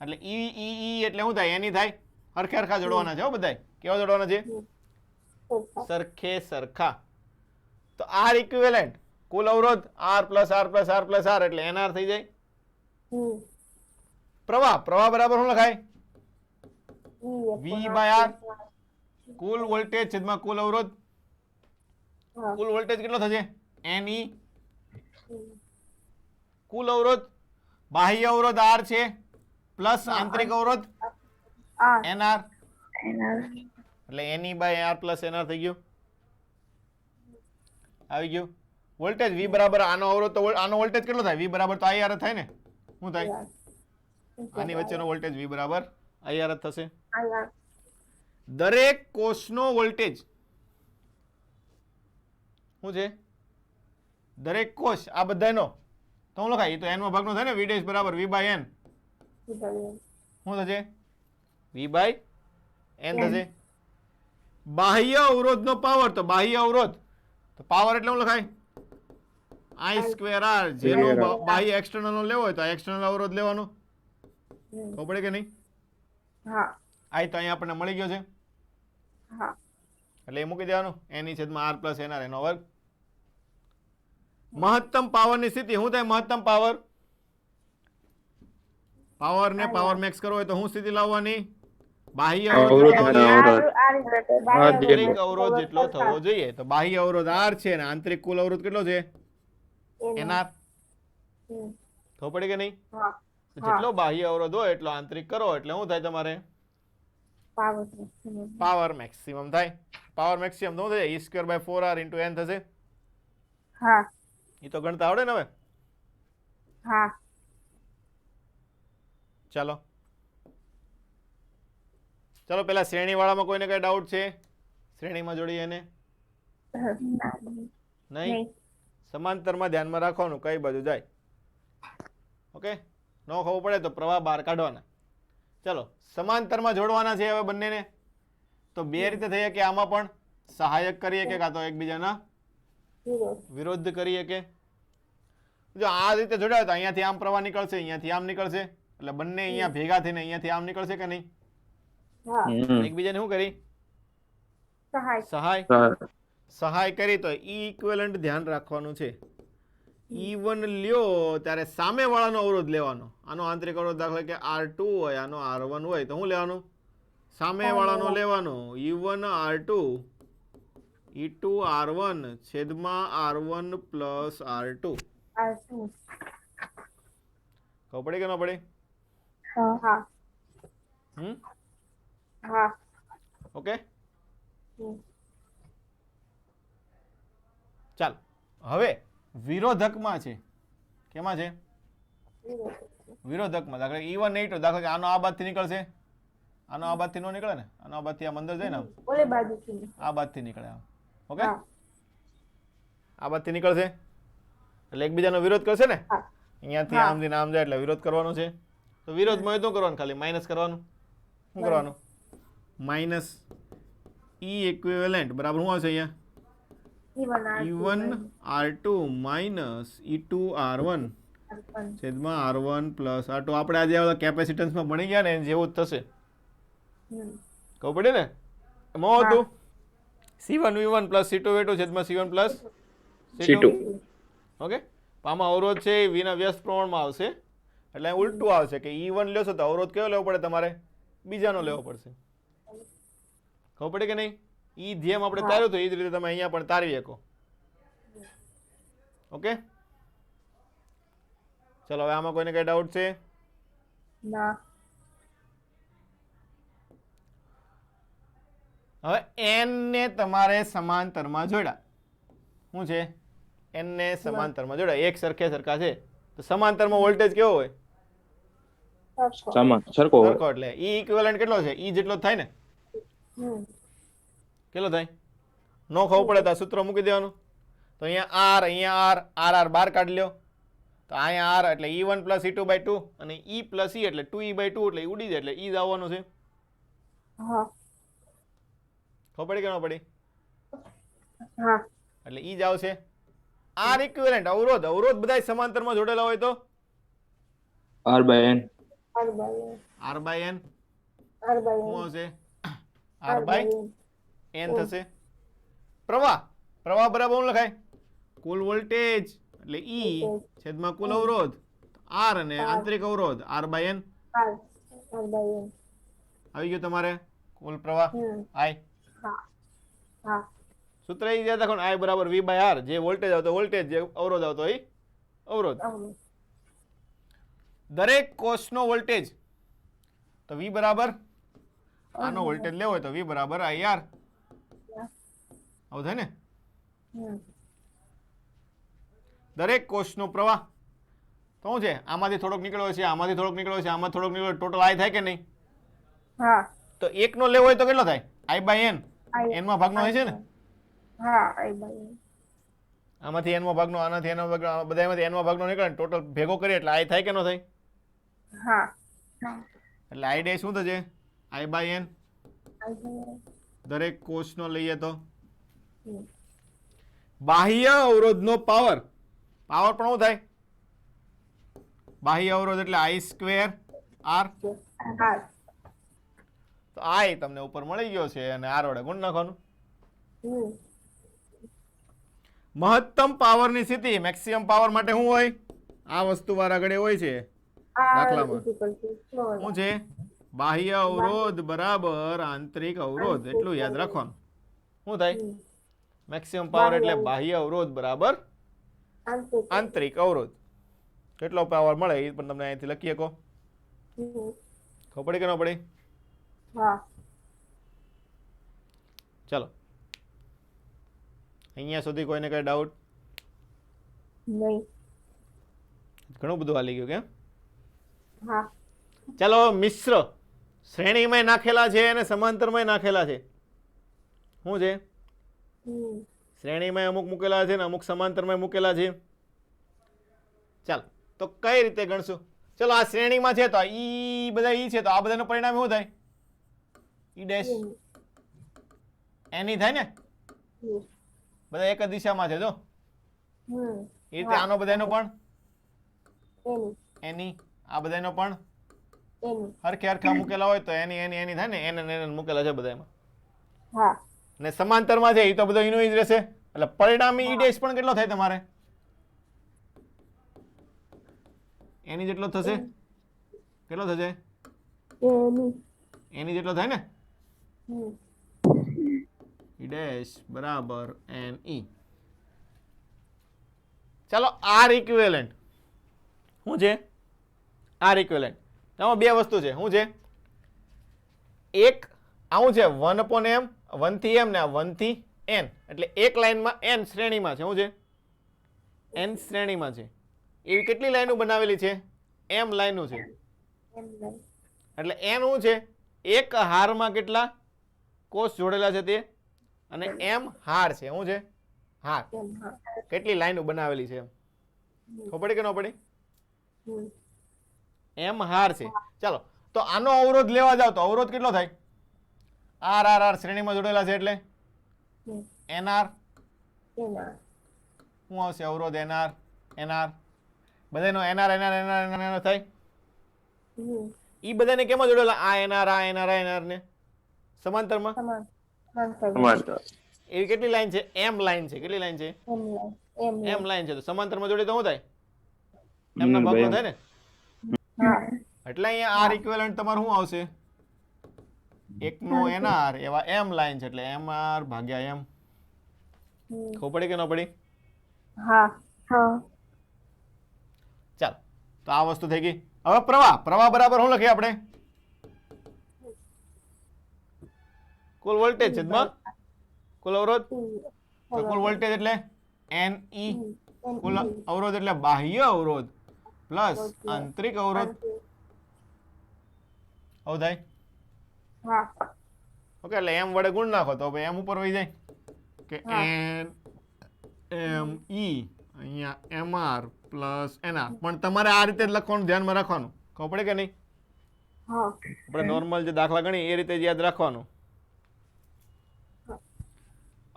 એટલે ઈ એટલે શું થાય? એની થાય. હરખે હરખા જોડવાના છે હો બધાય. કેવા જોડવાના છે? સરખે સરખા. તો R ઇક્વિવેલન્ટ કુલ અવરોધ R + R + R + R એટલે NR થઈ જાય. પ્રવાહ બરાબર શું લખાય? V/R. કુલ વોલ્ટેજ છેદમાં કુલ અવરોધ. કુલ વોલ્ટેજ કેટલો થશે? NE. કુલ અવરોધ, બાહ્ય અવરોધ R છે પ્લસ આંતરિક અવરોધ NR. એટલે NE/R + NR થઈ ગયું. આવી ગયું. વોલ્ટેજ V બરાબર આનો અવરોધ તો આનો વોલ્ટેજ કેટલો થાય? V બરાબર તો IR થાય ને. શું થાય? આની વચ્ચેનો વોલ્ટેજ V બરાબર IR થશે. દરેક કોષનો વોલ્ટેજ શું છે? દરેક કોષ આ બધાનો તો હું લખાય, એ તો n માં ભાગનો થાય ને, v ડેશ બરાબર v બાય n. શું થશે? v બાય n થશે. બાહ્ય અવરોધનો પાવર, તો બાહ્ય અવરોધ તો પાવર એટલે શું લખાય? I square r. જેનો બાહ્ય એક્સટર્નલ નો લેવો હોય તો એક્સટર્નલ અવરોધ લેવાનો. ખબર પડે કે નહીં? હા I તો અહીંયા આપણને મળી ગયો છે, હા એટલે એ મૂકી દેવાનું n છેદમાં r પ્લસ nr એનો વર્ગ. મહત્તમ પાવરની સ્થિતિ શું થાય? મહત્તમ પાવર, પાવર ને પાવર મેક્સ કરવો હોય તો શું સ્થિતિ લાવવાની? બાહ્ય અવરોધ કેટલો થવો જોઈએ? આંતરિક અવરોધ જેટલો થવો જોઈએ. તો બાહ્ય અવરોધ r છે અને આંતરિક કુલ અવરોધ કેટલો છે? nr. ખબર પડી કે નહીં? હા તો જેટલો બાહ્ય અવરોધ હોય એટલો આંતરિક કરો એટલે શું થાય તમારે? પાવર મેક્સિમમ થાય. પાવર મેક્સિમમ શું થશે? e square by 4r into n થશે. હા એ તો ગણતા આવડે ને હવે? હા ચાલો ચાલો પેલા શ્રેણી વાળામાં કોઈને કઈ ડાઉટ છે? શ્રેણીમાં જોડીએ એને નહીં. સમાંતરમાં ધ્યાનમાં રાખવાનું કઈ બાજુ જાય. ઓકે, ન ખબર પડે તો પ્રવાહ બહાર કાઢવાના. ચાલો સમાંતરમાં જોડવાના છે હવે બંનેને. તો બે રીતે થઈ કે આમાં પણ સહાયક કરીએ કે કાં તો એકબીજાના વિરોધ કરીએ કે. જો આ રીતે જોડાય તો અહીંયાથી આમ પ્રવાહ નીકળશે, અહીંયાથી આમ નીકળશે, એટલે બંને અહીંયા ભેગા થઈને અહીંયાથી આમ નીકળશે કે નહીં? એકબીજાને શું કરી? સહાય. સહાય કરી તો ઈ ઇક્વિવેલન્ટ ધ્યાન રાખવાનું છે. E1 લ્યો ત્યારે સામે વાળાનો અવરોધ લેવાનો. આનો આંતરિક અવરોધ દાખલા કે R2 હોય, આનો R1 હોય તો શું લેવાનું? સામે વાળાનો લેવાનો. E1 R2 E2 R1 છેદમાં R1 પ્લસ R2. ખબર પડે કે ન પડે? હા હા ઓકે ચાલ હવે વિરોધકમાં છે. કેમાં છે? વિરોધકમાં. દાખલા E1 E2 દાખલા કે આનો આ બાજુથી નીકળશે, આનો આ બાજુથી નો નીકળે ને, આનો આ બાજુથી આમ અંદર જાય ને, ઓલે બાજુથી આ બાજુથી નીકળે આમ. ઓકે, આ બાજુથી નીકળશે એટલે એકબીજાનો વિરોધ કરશે ને. અહીંયાથી આમથી આમ જાય એટલે વિરોધ કરવાનો છે. તો વિરોધમાં શું કરવાનું? ખાલી માઇનસ કરવાનું. શું કરવાનું? માઇનસ ઈ ઇક્વિવેલન્ટ બરાબર શું આવશે અહીંયા? E1 R2 minus E2 R1 છેદમાં R1 પ્લસ R2. આપણે આજે કેપેસિટન્સમાં ભણી ગયા ને જેવું જ થશે. ખબર પડી ને? એમાં હતું C1 V1 plus C2 V2 છેદમાં C1 પ્લસ C2. ઓકે, આમાં અવરોધ છે એ V ના વ્યસ્ત પ્રમાણમાં આવશે એટલે ઉલટું આવશે કે E1 લેશો તો અવરોધ કયો લેવો પડે તમારે? બીજાનો લેવો પડશે. ખબર પડી કે નહીં? ઈ જેમ આપણે તાર્યું તો એ જ રીતે તમે અહીંયા પણ તારવી શકો. ઓકે, ચલો હવે આમાં કોઈને કઈ ડાઉટ છે? ના. હવે n ને તમારે સમાંતરમાં જોડ્યા. શું છે? n ને સમાંતરમાં જોડ્યા. એક સરખે સરખા છે તો સમાંતરમાં વોલ્ટેજ કેવો હોય? સરખો એટલે ઈ ઇક્વિવેલન્ટ કેટલો છે? ઈ જેટલો થાય ને. કેટલો થાય? નો ખબર પડે તો આ સૂત્ર મૂકી દેવાનું. તો અહીંયા R R બાર કાઢી લ્યો. તો અહીંયા R એટલે E1 પ્લસ E2 બાય 2 અને E પ્લસ E એટલે 2E બાય 2 એટલે ઉડી જાય એટલે E જ આવવાનું છે. ખબર પડી કે ન પડી? એટલે E જ આવશે. R ઇક્વિવેલન્ટ અવરોધ, અવરોધ બધા સમાંતરમાં જોડેલા હોય તો R by n. R by n શું આવશે? R બાય n થશે. પ્રવાહ, પ્રવાહ બરાબર શું લખાય? કુલ વોલ્ટેજ એટલે E છેદમાં કુલ અવરોધ R અને આંતરિક અવરોધ R બાય n. આવી ગયું તમારે કુલ પ્રવાહ I. સૂત્ર એ યાદ રાખો, I બરાબર V બાય R. જે વોલ્ટેજ આવતો વોલ્ટેજ, જે અવરોધ આવતો એ અવરોધ. દરેક કોષનો વોલ્ટેજ તો V બરાબર આનો વોલ્ટેજ લેવો હોય તો V બરાબર IR. આવું થાય ને? દરેક કોષનો પ્રવાહ તો શું છે? આમાંથી થોડોક નીકળ્યો છે, આમાંથી થોડોક નીકળ્યો છે, આમાં થોડોક નીકળ્યો, ટોટલ I થાય કે નહીં? તો એકનો લેવો હોય તો કેટલો થાય? I by n. n માં ભાગનો હોય છે ને? આમાંથી n માં ભાગનો આનાથી n માં ભાગનો બધામાંથી n માં ભાગનો નીકળે ટોટલ ભેગો કરીએ એટલે i થાય કે ન થાય? હા એટલે i ડેશ શું થશે? i by n. દરેક કોષનો લઈએ તો બાહ્ય અવરોધનો પાવર પણ શું થાય? બાહ્ય અવરોધ એટલે i સ્ક્વેર r. હા તો i તમને ઉપર મળી ગયો છે અને r વડે ગુણ નાખવાનું. મહત્તમ પાવરની સ્થિતિ મેક્સિમમ પાવર માટે શું હોય? આ વસ્તુ વાળા ઘડે હોય છે દાખલામાં. શું છે? બાહ્ય અવરોધ બરાબર આંતરિક અવરોધ. એટલું યાદ રાખવાનું. શું થાય? મેક્સિમમ પાવર એટલે બાહ્ય અવરોધ બરાબર આંતરિક અવરોધ. કેટલો પાવર મળે એ પણ તમને અહીંથી લખી શકો. ખબર પડી કે ન પડી? હા ચલો અહીંયા સુધી કોઈને કઈ ડાઉટ? નહીં ઘણું બધું હાલી ગયું કેમ? હા ચાલો મિશ્ર શ્રેણીમાં નાખેલા છે અને સમાંતરમાં નાખેલા છે. શું છે? શ્રેણીમાં અમુક મૂકેલા છે ને અમુક સમાંતરમાં મૂકેલા છે. ચાલો તો કઈ રીતે ગણશું? ચલો આ શ્રેણીમાં છે તો ઈ બધા ઈ છે તો આ બધાનું પરિણામ શું થાય? ઈ ડેશ એની થાય ને? બધા એક જ દિશામાં છે જો એ રીતે આનો બધાનો પણ એની આ બધાનો પણ હરખે હરખા મૂકેલા હોય તો એની થાય ને એને મૂકેલા છે બધામાં. હા ને સમાંતરમાં છે એ તો બધો એનો જ રહેશે એટલે પરિણામી ઈ ડેશ પણ કેટલો થાય તમારે? એની જેટલો થશે. કેટલો થશે? એની જેટલો થાય ને? ઈ ડેશ બરાબર એન ઈ. ચાલો આર ઇક્વિવેલન્ટ શું છે? આર ઇક્વિવેલન્ટ આમાં બે વસ્તુ છે. શું છે? એક આવું છે 1/m 1 થી m ને 1 થી n એટલે એક લાઈનમાં n શ્રેણીમાં છે. શું છે? n શ્રેણીમાં છે. એવી કેટલી લાઈનો બનાવેલી છે? m લાઈનો છે. એટલે n શું છે? એક હારમાં કેટલા કોષ જોડેલા છે તે અને m હાર છે. શું છે? હાર. કેટલી લાઈનો બનાવેલી છે? ખબર પડી કે ન પડી? m હાર છે. ચાલો તો આનો અવરોધ લેવા જાવ તો અવરોધ કેટલો થાય? r r r શ્રેણીમાં જોડેલા છે એટલે nr. શું આવશે અવરોધ? nr nr બધાનો nr nr nr nr થાય. ઈ બધાને કેમાં જોડેલા? આ nr આ nr આ nr ને સમાંતરમાં. એવી કેટલી લાઈન છે? m લાઈન છે. કેટલી લાઈન છે? m લાઈન છે. તો સમાંતરમાં જોડે તો શું થાય? m ના ભાગનો થાય ને? એટલે અહીંયા r ઇક્વિવેલન્ટ તમારું શું આવશે? એકનો nr એવા m લાઈન છે એટલે mr ભાગ્યા m. ખબર પડી કે ન પડી? હા ચાલો તો આ વસ્તુ થઈ ગઈ. હવે પ્રવાહ બરાબર શું લખીએ આપણે? કુલ વોલ્ટેજ છેદમાં કુલ અવરોધ. તો કુલ વોલ્ટેજ એટલે NE. કુલ અવરોધ એટલે બાહ્ય અવરોધ પ્લસ આંતરિક અવરોધ. આવું થાય? હા ઓકે એટલે m વડે ગુણ નાખો તો m ઉપર વહી જાય કે n m e અહીંયા mr પ્લસ nr. પણ તમારે આ રીતે જ લખવાનું, ધ્યાનમાં રાખવાનું. ખબર પડે કે નહીં? આપણે નોર્મલ જે દાખલા ગણી એ રીતે જ યાદ રાખવાનું.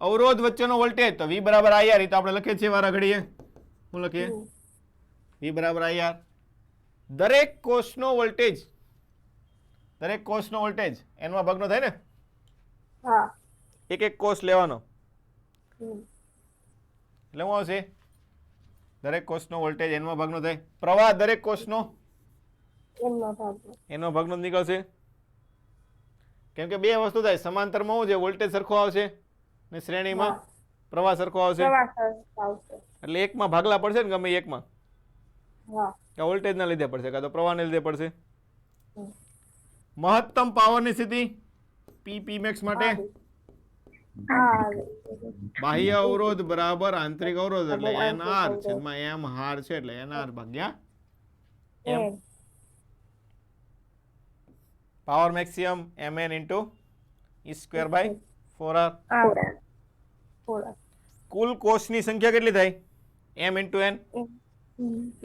અવરોધ વચ્ચેનો વોલ્ટેજ તો v બરાબર ir. એ તો આપણે લખીએ છીએ વારા ઘડીએ. શું લખીએ? v બરાબર ir. દરેક કોષનો વોલ્ટેજ n માં ભાગનો થાય ને? એક એક કોષ લેવાનો એટલે શું આવશે? દરેક કોષનો વોલ્ટેજ n માં ભાગનો થાય. પ્રવાહ દરેક કોષનો n માં ભાગનો નીકળશે. કેમ કે બે વસ્તુ થાય. સમાંતરમાં શું છે? વોલ્ટેજ સરખો આવશે ને શ્રેણીમાં પ્રવાહ સરખો આવશે. એટલે એકમાં ભાગલા પડશે ને ગમે એકમાં. કે વોલ્ટેજ ના લીધે પડશે કાં તો પ્રવાહને લીધે પડશે. મહત્તમ પાવરની સ્થિતિ p max માટે બાહ્ય અવરોધ બરાબર આંતરિક અવરોધ એટલે nr છેદમાં m હાર છે એટલે nr ભાગ્યા m. Power maximum mn into e square by 4r. કુલ કોષની સંખ્યા કેટલી થાય? m into n.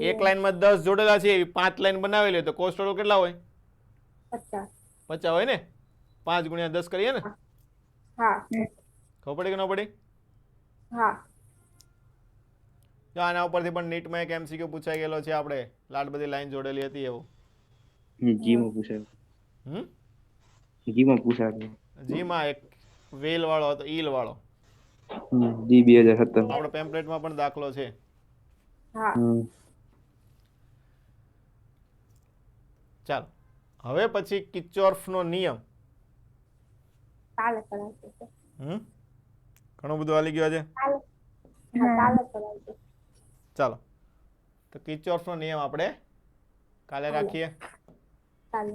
એક લાઈનમાં 10 જોડેલા છે એવી 5 લાઈન બનાવેલી હોય તો કોષ ટોટલ કેટલા હોય? 50. 50 હોય ને? 5 ગુણ્યા 10 કરીએ ને? હા ખબર પડી કે ન પડી? હા જો આના ઉપરથી પણ નીટમાં એક MCQ પૂછાઈ ગયેલો છે આપણે લાટ બધી લાઈન જોડેલી હતી એવું. જીમાં પૂછાય. હમ જીમાં પૂછાય. જીમાં એક વેલ વાળો હતો ઈલ વાળો. જી 2017. આપણો પેમ્પલેટમાં પણ દાખલો છે. હા ચાલો હવે પછી કિર્ચોફનો નિયમ. કાલે કરાવજો ઘણું બધું હાલી ગયું છે. કાલે કરાવજો ચાલો તો કિર્ચોફનો નિયમ આપણે કાલે રાખીએ. કાલે